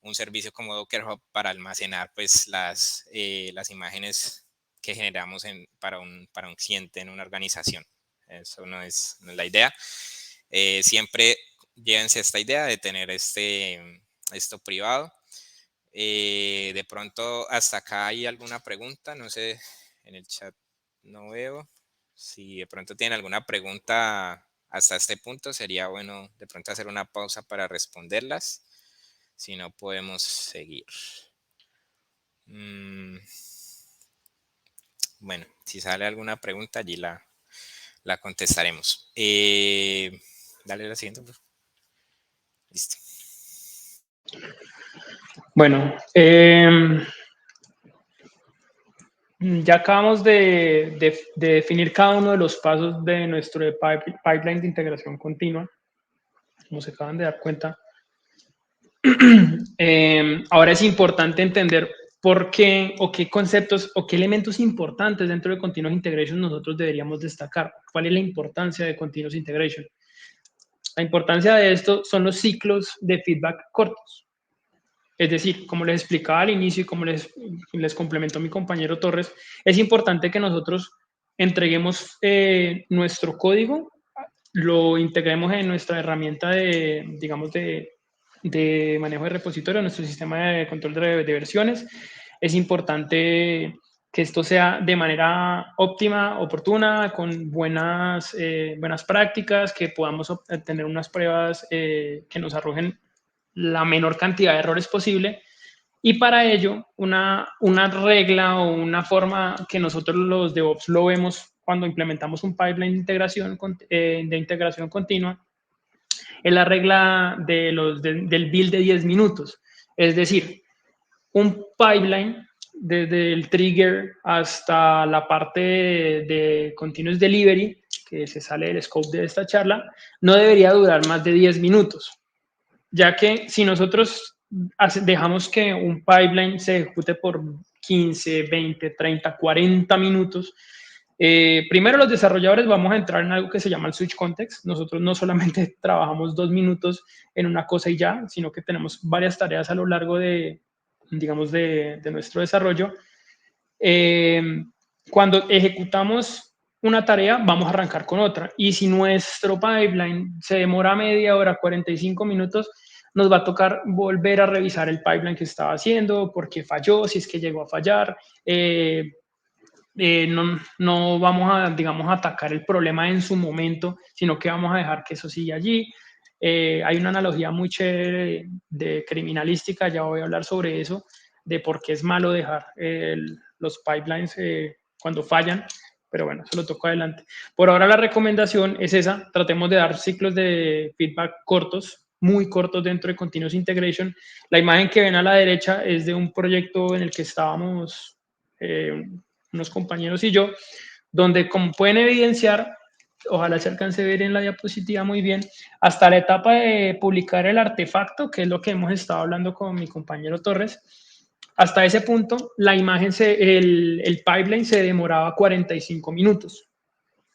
un servicio como Docker Hub para almacenar pues las imágenes que generamos para un cliente en una organización. Eso no es la idea. Siempre llévense esta idea de tener esto privado. De pronto hasta acá hay alguna pregunta, no sé, en el chat no veo. Si de pronto tienen alguna pregunta hasta este punto, sería bueno de pronto hacer una pausa para responderlas. Si no, podemos seguir. Bueno, si sale alguna pregunta, allí la contestaremos. Dale la siguiente, por favor. Listo. Bueno, ya acabamos de definir cada uno de los pasos de nuestro pipeline de integración continua, como se acaban de dar cuenta. Ahora es importante entender por qué o qué conceptos o qué elementos importantes dentro de Continuous Integration nosotros deberíamos destacar. ¿Cuál es la importancia de Continuous Integration? La importancia de esto son los ciclos de feedback cortos. Es decir, como les explicaba al inicio y como les complementó mi compañero Torres, es importante que nosotros entreguemos nuestro código, lo integremos en nuestra herramienta de manejo de repositorio, nuestro sistema de control de versiones. Es importante que esto sea de manera óptima, oportuna, con buenas prácticas, que podamos tener unas pruebas que nos arrojen la menor cantidad de errores posible. Y para ello, una regla o una forma que nosotros los DevOps lo vemos cuando implementamos un pipeline de integración continua, es la regla del build de 10 minutos. Es decir, un pipeline desde el trigger hasta la parte de continuous delivery, que se sale del scope de esta charla, no debería durar más de 10 minutos, ya que si nosotros dejamos que un pipeline se ejecute por 15, 20, 30, 40 minutos, primero los desarrolladores vamos a entrar en algo que se llama el switch context. Nosotros no solamente trabajamos 2 minutos en una cosa y ya, sino que tenemos varias tareas a lo largo de nuestro desarrollo. Cuando ejecutamos una tarea, vamos a arrancar con otra. Y si nuestro pipeline se demora media hora, 45 minutos, nos va a tocar volver a revisar el pipeline que estaba haciendo, por qué falló, si es que llegó a fallar. No vamos a, digamos, atacar el problema en su momento, sino que vamos a dejar que eso siga allí. Hay una analogía muy chévere de criminalística, ya voy a hablar sobre eso, de por qué es malo dejar los pipelines cuando fallan, pero bueno, eso lo toco adelante. Por ahora la recomendación es esa, tratemos de dar ciclos de feedback cortos, muy cortos dentro de Continuous Integration. La imagen que ven a la derecha es de un proyecto en el que estábamos unos compañeros y yo, donde como pueden evidenciar, ojalá se alcance a ver en la diapositiva muy bien, hasta la etapa de publicar el artefacto, que es lo que hemos estado hablando con mi compañero Torres, hasta ese punto la imagen, el pipeline se demoraba 45 minutos.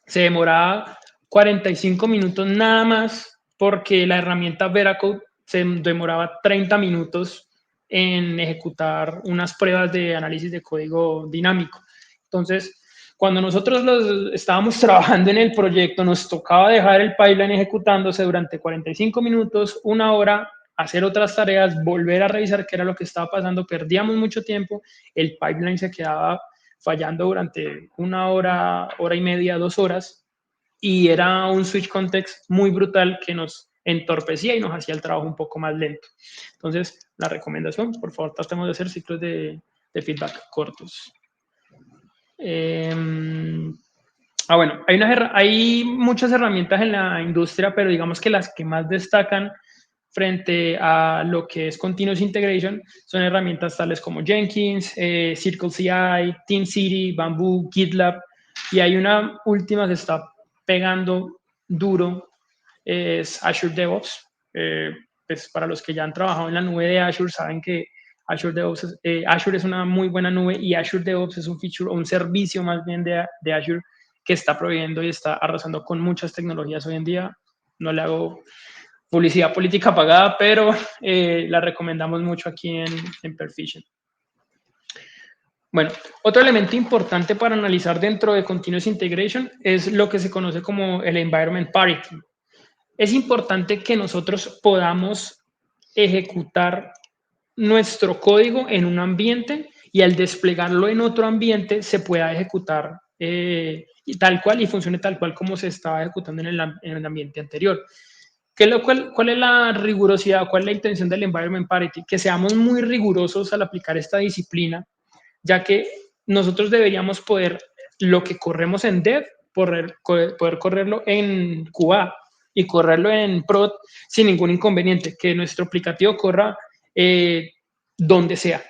Se demoraba 45 minutos nada más porque la herramienta Veracode se demoraba 30 minutos en ejecutar unas pruebas de análisis de código dinámico. Entonces, cuando nosotros estábamos trabajando en el proyecto, nos tocaba dejar el pipeline ejecutándose durante 45 minutos, 1 hora, hacer otras tareas, volver a revisar qué era lo que estaba pasando, perdíamos mucho tiempo, el pipeline se quedaba fallando durante 1 hora, hora y media, 2 horas, y era un switch context muy brutal que nos entorpecía y nos hacía el trabajo un poco más lento. Entonces, la recomendación, por favor, tratemos de hacer ciclos de feedback cortos. Bueno, hay muchas herramientas en la industria, pero digamos que las que más destacan frente a lo que es Continuous Integration son herramientas tales como Jenkins, Circle CI, TeamCity, Bamboo, GitLab, y hay una última que está pegando duro, es Azure DevOps. Pues para los que ya han trabajado en la nube de Azure saben que Azure es una muy buena nube, y Azure DevOps es un feature o un servicio más bien de Azure que está proveyendo y está arrasando con muchas tecnologías hoy en día. No le hago publicidad política pagada, pero la recomendamos mucho aquí en Perficient. Bueno, otro elemento importante para analizar dentro de Continuous Integration es lo que se conoce como el Environment Parity. Es importante que nosotros podamos ejecutar nuestro código en un ambiente y al desplegarlo en otro ambiente se pueda ejecutar tal cual y funcione tal cual como se estaba ejecutando en el ambiente anterior. ¿Cuál es la rigurosidad? ¿Cuál es la intención del Environment Parity? Que seamos muy rigurosos al aplicar esta disciplina, ya que nosotros deberíamos poder, lo que corremos en Dev, poder correrlo en QA y correrlo en Prod sin ningún inconveniente, que nuestro aplicativo corra donde sea.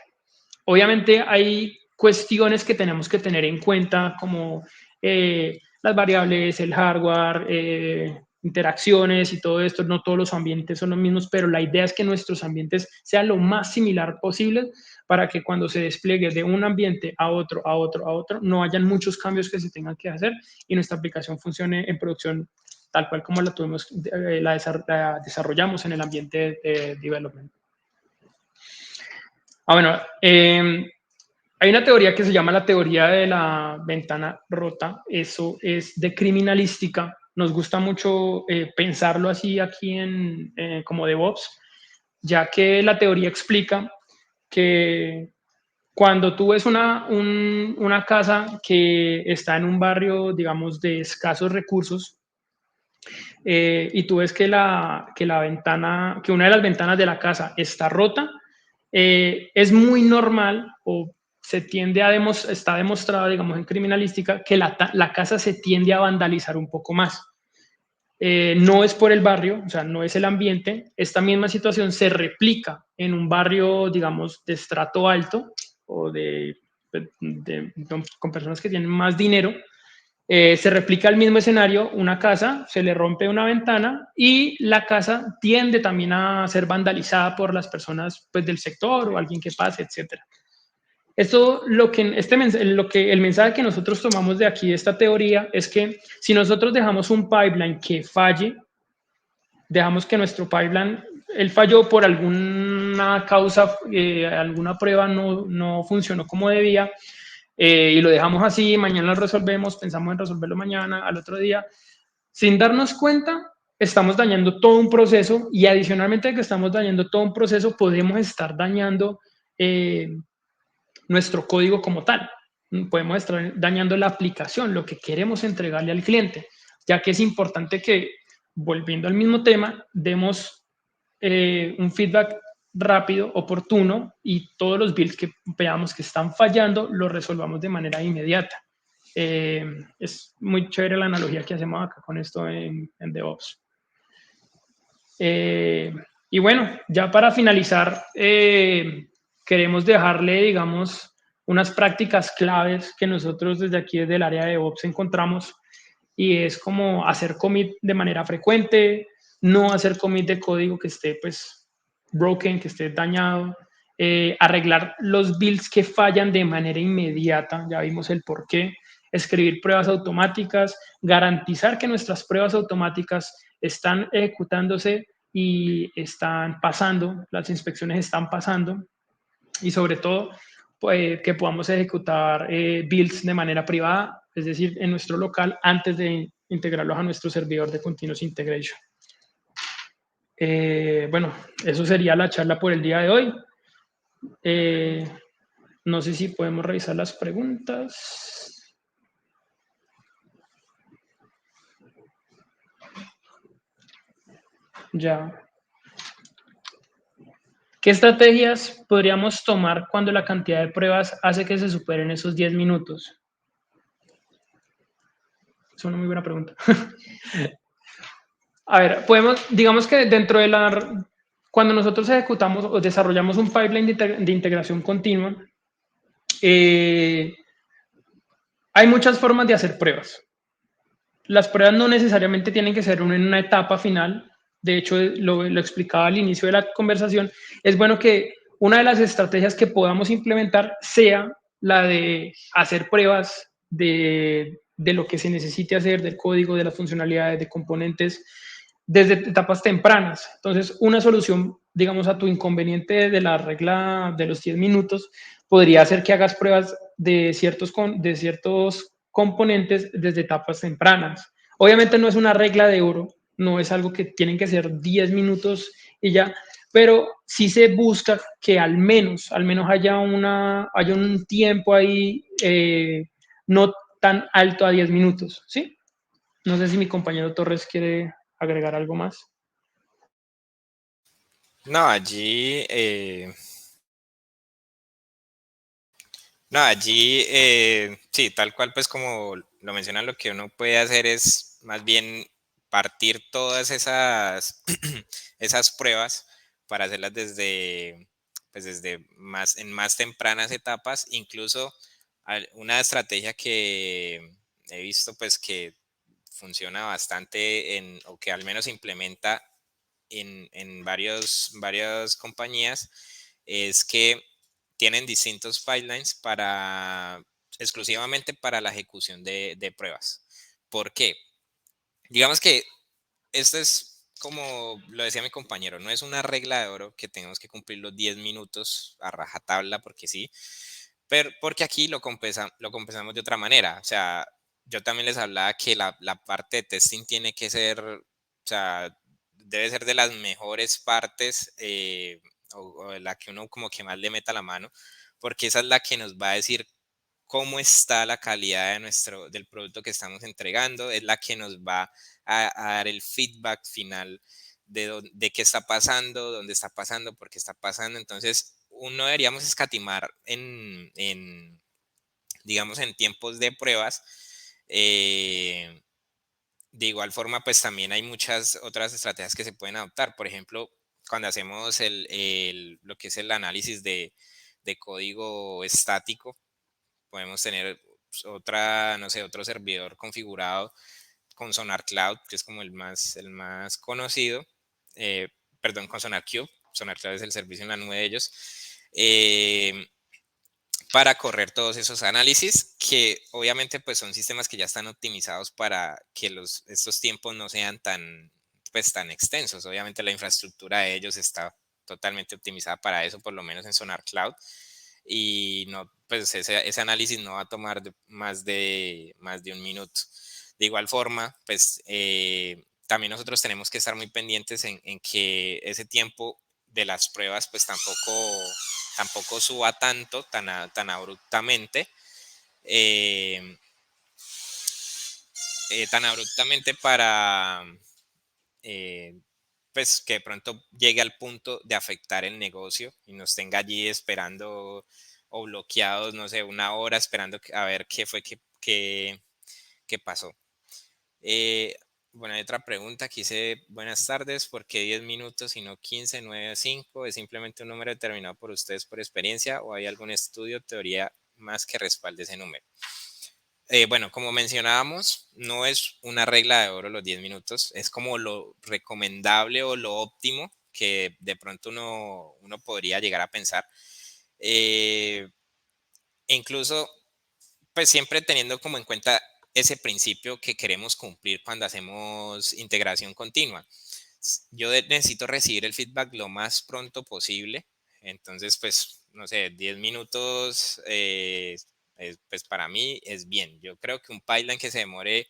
Obviamente hay cuestiones que tenemos que tener en cuenta, como las variables, el hardware, interacciones y todo esto. No todos los ambientes son los mismos, pero la idea es que nuestros ambientes sean lo más similar posible para que cuando se despliegue de un ambiente a otro, no hayan muchos cambios que se tengan que hacer y nuestra aplicación funcione en producción tal cual como la desarrollamos en el ambiente de development. Bueno, hay una teoría que se llama la teoría de la ventana rota. Eso es de criminalística. Nos gusta mucho pensarlo así aquí como DevOps, ya que la teoría explica que cuando tú ves una casa que está en un barrio, digamos, de escasos recursos, y tú ves que una de las ventanas de la casa está rota, es muy normal o está demostrado, digamos, en criminalística, que la casa se tiende a vandalizar un poco más. No es por el barrio, o sea, no es el ambiente. Esta misma situación se replica en un barrio, digamos, de estrato alto o con personas que tienen más dinero. Se replica el mismo escenario, una casa, se le rompe una ventana y la casa tiende también a ser vandalizada por las personas pues, del sector o alguien que pase, etc. Esto, el mensaje que nosotros tomamos de aquí, de esta teoría, es que si nosotros dejamos un pipeline que falle, dejamos que nuestro pipeline, él falló por alguna causa, alguna prueba no funcionó como debía, y lo dejamos así, mañana lo resolvemos, pensamos en resolverlo mañana, al otro día, sin darnos cuenta, estamos dañando todo un proceso, y adicionalmente de que estamos dañando todo un proceso, podemos estar dañando nuestro código como tal. Podemos estar dañando la aplicación, lo que queremos entregarle al cliente, ya que es importante que, volviendo al mismo tema, demos un feedback rápido, oportuno, y todos los builds que veamos que están fallando, los resolvamos de manera inmediata. Es muy chévere la analogía que hacemos acá con esto en DevOps. Y bueno, ya para finalizar, queremos dejarle, digamos, unas prácticas claves que nosotros desde aquí, desde el área de DevOps, encontramos, y es como hacer commit de manera frecuente, no hacer commit de código que esté pues broken, que esté dañado, arreglar los builds que fallan de manera inmediata, ya vimos el por qué, escribir pruebas automáticas, garantizar que nuestras pruebas automáticas están ejecutándose y están pasando, las inspecciones están pasando, y sobre todo pues, que podamos ejecutar builds de manera privada, es decir, en nuestro local antes de integrarlos a nuestro servidor de Continuous Integration. Bueno, eso sería la charla por el día de hoy. No sé si podemos revisar las preguntas. Ya. ¿Qué estrategias podríamos tomar cuando la cantidad de pruebas hace que se superen esos 10 minutos? Es una muy buena pregunta. A ver, digamos que dentro de cuando nosotros ejecutamos o desarrollamos un pipeline de integración continua, hay muchas formas de hacer pruebas. Las pruebas no necesariamente tienen que ser en una etapa final. De hecho, lo explicaba al inicio de la conversación. Es bueno que una de las estrategias que podamos implementar sea la de hacer pruebas de lo que se necesite hacer, del código, de las funcionalidades, de componentes, desde etapas tempranas. Entonces, una solución, digamos, a tu inconveniente de la regla de los 10 minutos podría ser que hagas pruebas de ciertos componentes desde etapas tempranas. Obviamente no es una regla de oro, no es algo que tienen que ser 10 minutos y ya, pero sí se busca que al menos haya un tiempo ahí no tan alto a 10 minutos, ¿sí? No sé si mi compañero Torres quiere agregar algo más. No, allí, sí, tal cual, pues como lo mencionan, lo que uno puede hacer es más bien partir todas esas, esas pruebas para hacerlas en más tempranas etapas. Incluso una estrategia que he visto pues que funciona bastante o que al menos implementa en varias compañías es que tienen distintos pipelines exclusivamente para la ejecución de pruebas. ¿Por qué? Digamos que esto es como lo decía mi compañero, no es una regla de oro que tenemos que cumplir los 10 minutos a rajatabla porque sí, pero porque aquí lo compensamos de otra manera. O sea, yo también les hablaba que la parte de testing tiene que ser, o sea, debe ser de las mejores partes o de la que uno como que más le meta la mano, porque esa es la que nos va a decir cómo está la calidad del producto que estamos entregando, es la que nos va a dar el feedback final de qué está pasando, dónde está pasando, por qué está pasando. Entonces, no deberíamos escatimar digamos, en tiempos de pruebas. De igual forma, pues también hay muchas otras estrategias que se pueden adoptar. Por ejemplo, cuando hacemos lo que es el análisis de código estático, podemos tener no sé, otro servidor configurado con Sonar Cloud, que es como el más conocido, perdón, con Sonar Cube. Sonar Cloud es el servicio en la nube de ellos, para correr todos esos análisis, que obviamente pues son sistemas que ya están optimizados para que estos tiempos no sean pues, tan extensos. Obviamente la infraestructura de ellos está totalmente optimizada para eso, por lo menos en Sonar Cloud, y no, pues ese análisis no va a tomar más de un minuto. De igual forma, pues también nosotros tenemos que estar muy pendientes en que ese tiempo de las pruebas pues tampoco suba tanto, tan abruptamente, para pues que de pronto llegue al punto de afectar el negocio y nos tenga allí esperando o bloqueados, no sé, una hora esperando a ver qué fue qué pasó. Bueno, hay otra pregunta que dice, buenas tardes, ¿por qué 10 minutos y no 15, 9 5? ¿Es simplemente un número determinado por ustedes por experiencia o hay algún estudio, teoría más que respalde ese número? Bueno, como mencionábamos, no es una regla de oro los 10 minutos, es como lo recomendable o lo óptimo que de pronto uno podría llegar a pensar. Incluso, pues siempre teniendo como en cuenta ese principio que queremos cumplir cuando hacemos integración continua. Yo necesito recibir el feedback lo más pronto posible. Entonces, pues, no sé, 10 minutos, pues para mí es bien. Yo creo que un pipeline que se demore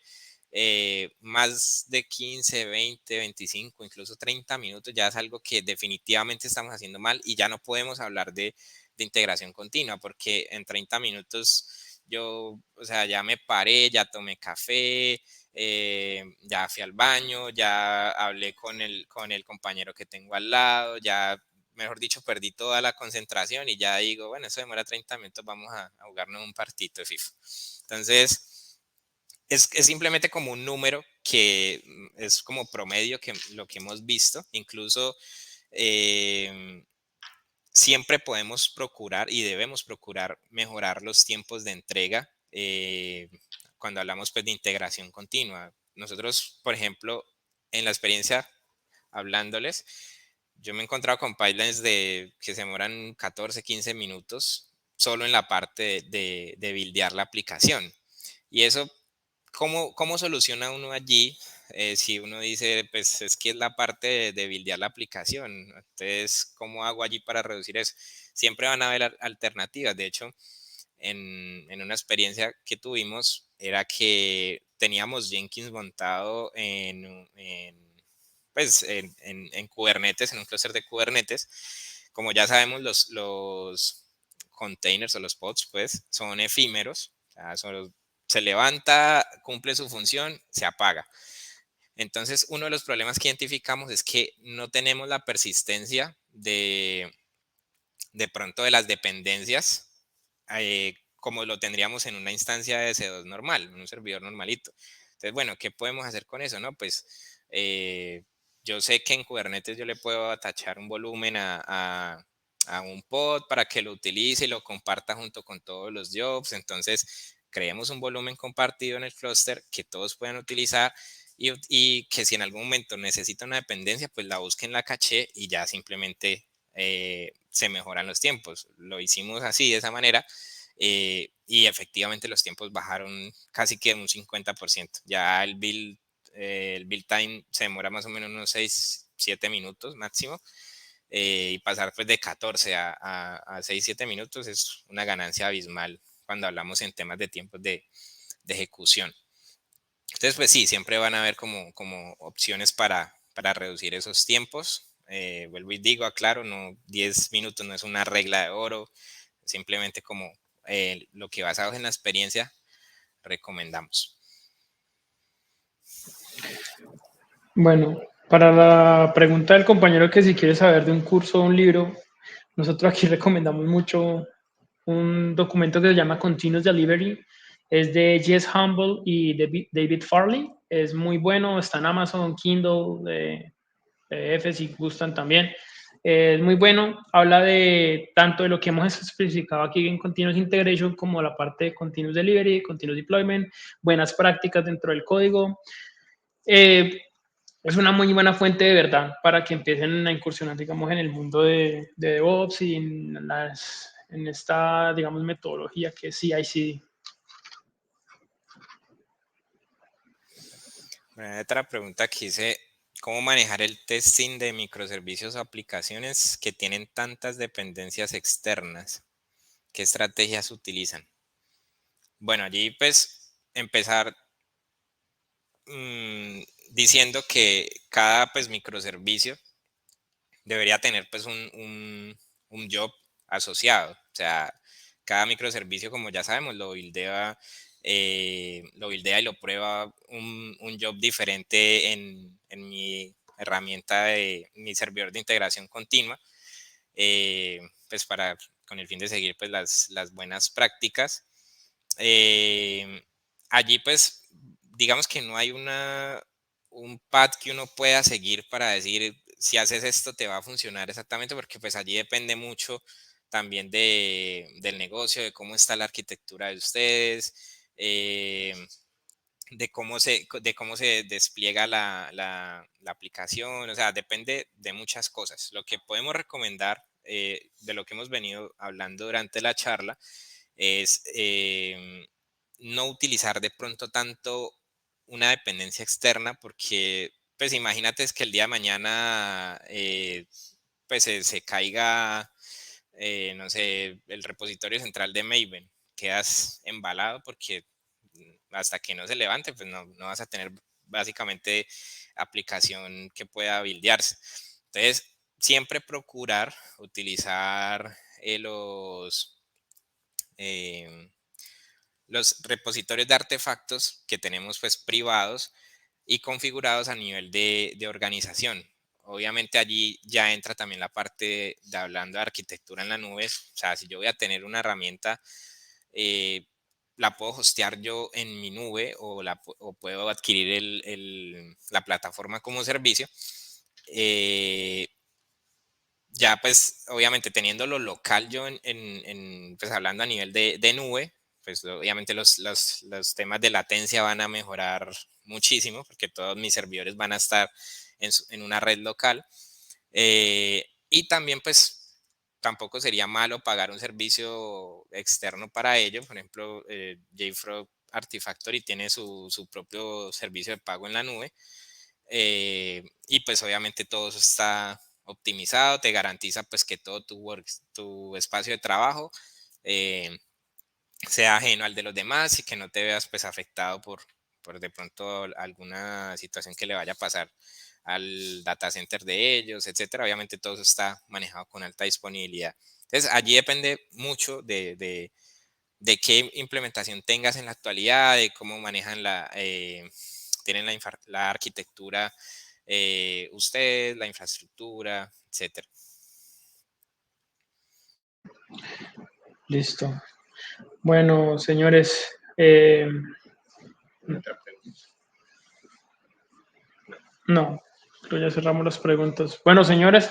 más de 15, 20, 25, incluso 30 minutos, ya es algo que definitivamente estamos haciendo mal y ya no podemos hablar de integración continua, porque en 30 minutos yo, o sea, ya me paré, ya tomé café, ya fui al baño, ya hablé con el compañero que tengo al lado, ya, mejor dicho, perdí toda la concentración y ya digo, bueno, eso demora 30 minutos, vamos a jugarnos un partito de FIFA. Entonces, es simplemente como un número que es como promedio que lo que hemos visto. Incluso eh, siempre podemos procurar y debemos procurar mejorar los tiempos de entrega cuando hablamos pues de integración continua. Nosotros, por ejemplo, en la experiencia hablándoles, yo me he encontrado con pipelines que se demoran 14, 15 minutos solo en la parte de buildear la aplicación. Y eso, ¿cómo soluciona uno allí? Si uno dice, pues es que es la parte de buildear la aplicación, entonces, ¿cómo hago allí para reducir eso? Siempre van a haber alternativas. De hecho, en una experiencia que tuvimos, era que teníamos Jenkins montado pues, en Kubernetes, en un clúster de Kubernetes. Como ya sabemos, los containers o los pods, pues, son efímeros. O sea, se levanta, cumple su función, se apaga. Entonces, uno de los problemas que identificamos es que no tenemos la persistencia de pronto de las dependencias como lo tendríamos en una instancia de S2 normal, en un servidor normalito. Entonces, bueno, ¿qué podemos hacer con eso? No, pues yo sé que en Kubernetes yo le puedo atachar un volumen a un pod para que lo utilice y lo comparta junto con todos los jobs. Entonces, creemos un volumen compartido en el clúster que todos puedan utilizar y que si en algún momento necesita una dependencia, pues la busque en la caché y ya simplemente se mejoran los tiempos. Lo hicimos así, de esa manera, y efectivamente los tiempos bajaron casi que un 50%. Ya el build time se demora más o menos unos 6, 7 minutos máximo, y pasar pues de 14 a 6, 7 minutos es una ganancia abismal cuando hablamos en temas de tiempos de ejecución. Entonces, pues sí, siempre van a haber como opciones para reducir esos tiempos. Vuelvo y digo, aclaro, no, 10 minutos no es una regla de oro, simplemente como lo que basados en la experiencia recomendamos. Bueno, para la pregunta del compañero que si quiere saber de un curso o un libro, nosotros aquí recomendamos mucho un documento que se llama Continuous Delivery. Es de Jess Humble y David Farley. Es muy bueno, está en Amazon, Kindle, PDF si gustan también. Es muy bueno, habla de tanto de lo que hemos especificado aquí en Continuous Integration como la parte de Continuous Delivery, Continuous Deployment, buenas prácticas dentro del código. Es una muy buena fuente de verdad para que empiecen a incursionar, digamos, en el mundo de DevOps y en esta, digamos, metodología que es CI/CD. Bueno, otra pregunta que dice, ¿cómo manejar el testing de microservicios o aplicaciones que tienen tantas dependencias externas? ¿Qué estrategias utilizan? Bueno, allí pues empezar diciendo que cada pues microservicio debería tener pues un job asociado. O sea, cada microservicio, como ya sabemos, lo buildea y lo prueba un job diferente en mi herramienta de mi servidor de integración continua, pues con el fin de seguir pues las buenas prácticas. Allí pues digamos que no hay un path que uno pueda seguir para decir si haces esto te va a funcionar exactamente, porque pues allí depende mucho también del negocio, de cómo está la arquitectura de ustedes, de cómo se despliega la aplicación, o sea, depende de muchas cosas. Lo que podemos recomendar de lo que hemos venido hablando durante la charla es no utilizar de pronto tanto una dependencia externa, porque pues imagínate es que el día de mañana pues se caiga no sé, el repositorio central de Maven, quedas embalado porque hasta que no se levante, pues no vas a tener básicamente aplicación que pueda buildearse. Entonces, siempre procurar utilizar los repositorios de artefactos que tenemos pues privados y configurados a nivel de organización. Obviamente allí ya entra también la parte de hablando de arquitectura en la nube. O sea, si yo voy a tener una herramienta, la puedo hostear yo en mi nube o puedo adquirir la plataforma como servicio. Ya pues obviamente teniéndolo local yo pues hablando a nivel de nube, pues obviamente los temas de latencia van a mejorar muchísimo porque todos mis servidores van a estar en una red local. Y también pues tampoco sería malo pagar un servicio externo para ello. Por ejemplo, JFrog Artifactory tiene su propio servicio de pago en la nube. Y pues obviamente todo eso está optimizado, te garantiza pues que todo tu espacio de trabajo sea ajeno al de los demás y que no te veas pues afectado por de pronto alguna situación que le vaya a pasar al data center de ellos, etcétera. Obviamente todo eso está manejado con alta disponibilidad. Entonces allí depende mucho de qué implementación tengas en la actualidad, de cómo manejan tienen la arquitectura ustedes, la infraestructura, etcétera. Listo. Bueno, señores, no, creo ya cerramos las preguntas. Bueno, señores,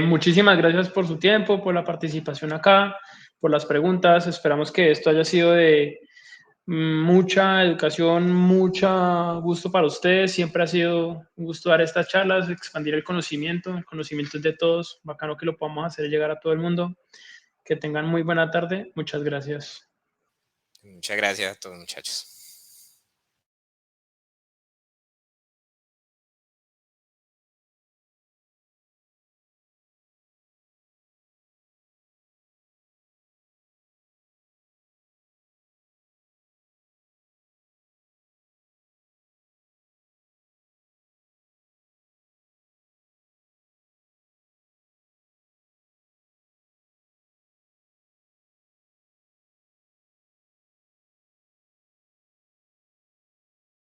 muchísimas gracias por su tiempo, por la participación acá, por las preguntas. Esperamos que esto haya sido de mucha educación, mucho gusto para ustedes. Siempre ha sido un gusto dar estas charlas, expandir el conocimiento es de todos. Bacano que lo podamos hacer llegar a todo el mundo. Que tengan muy buena tarde. Muchas gracias. Muchas gracias a todos, muchachos.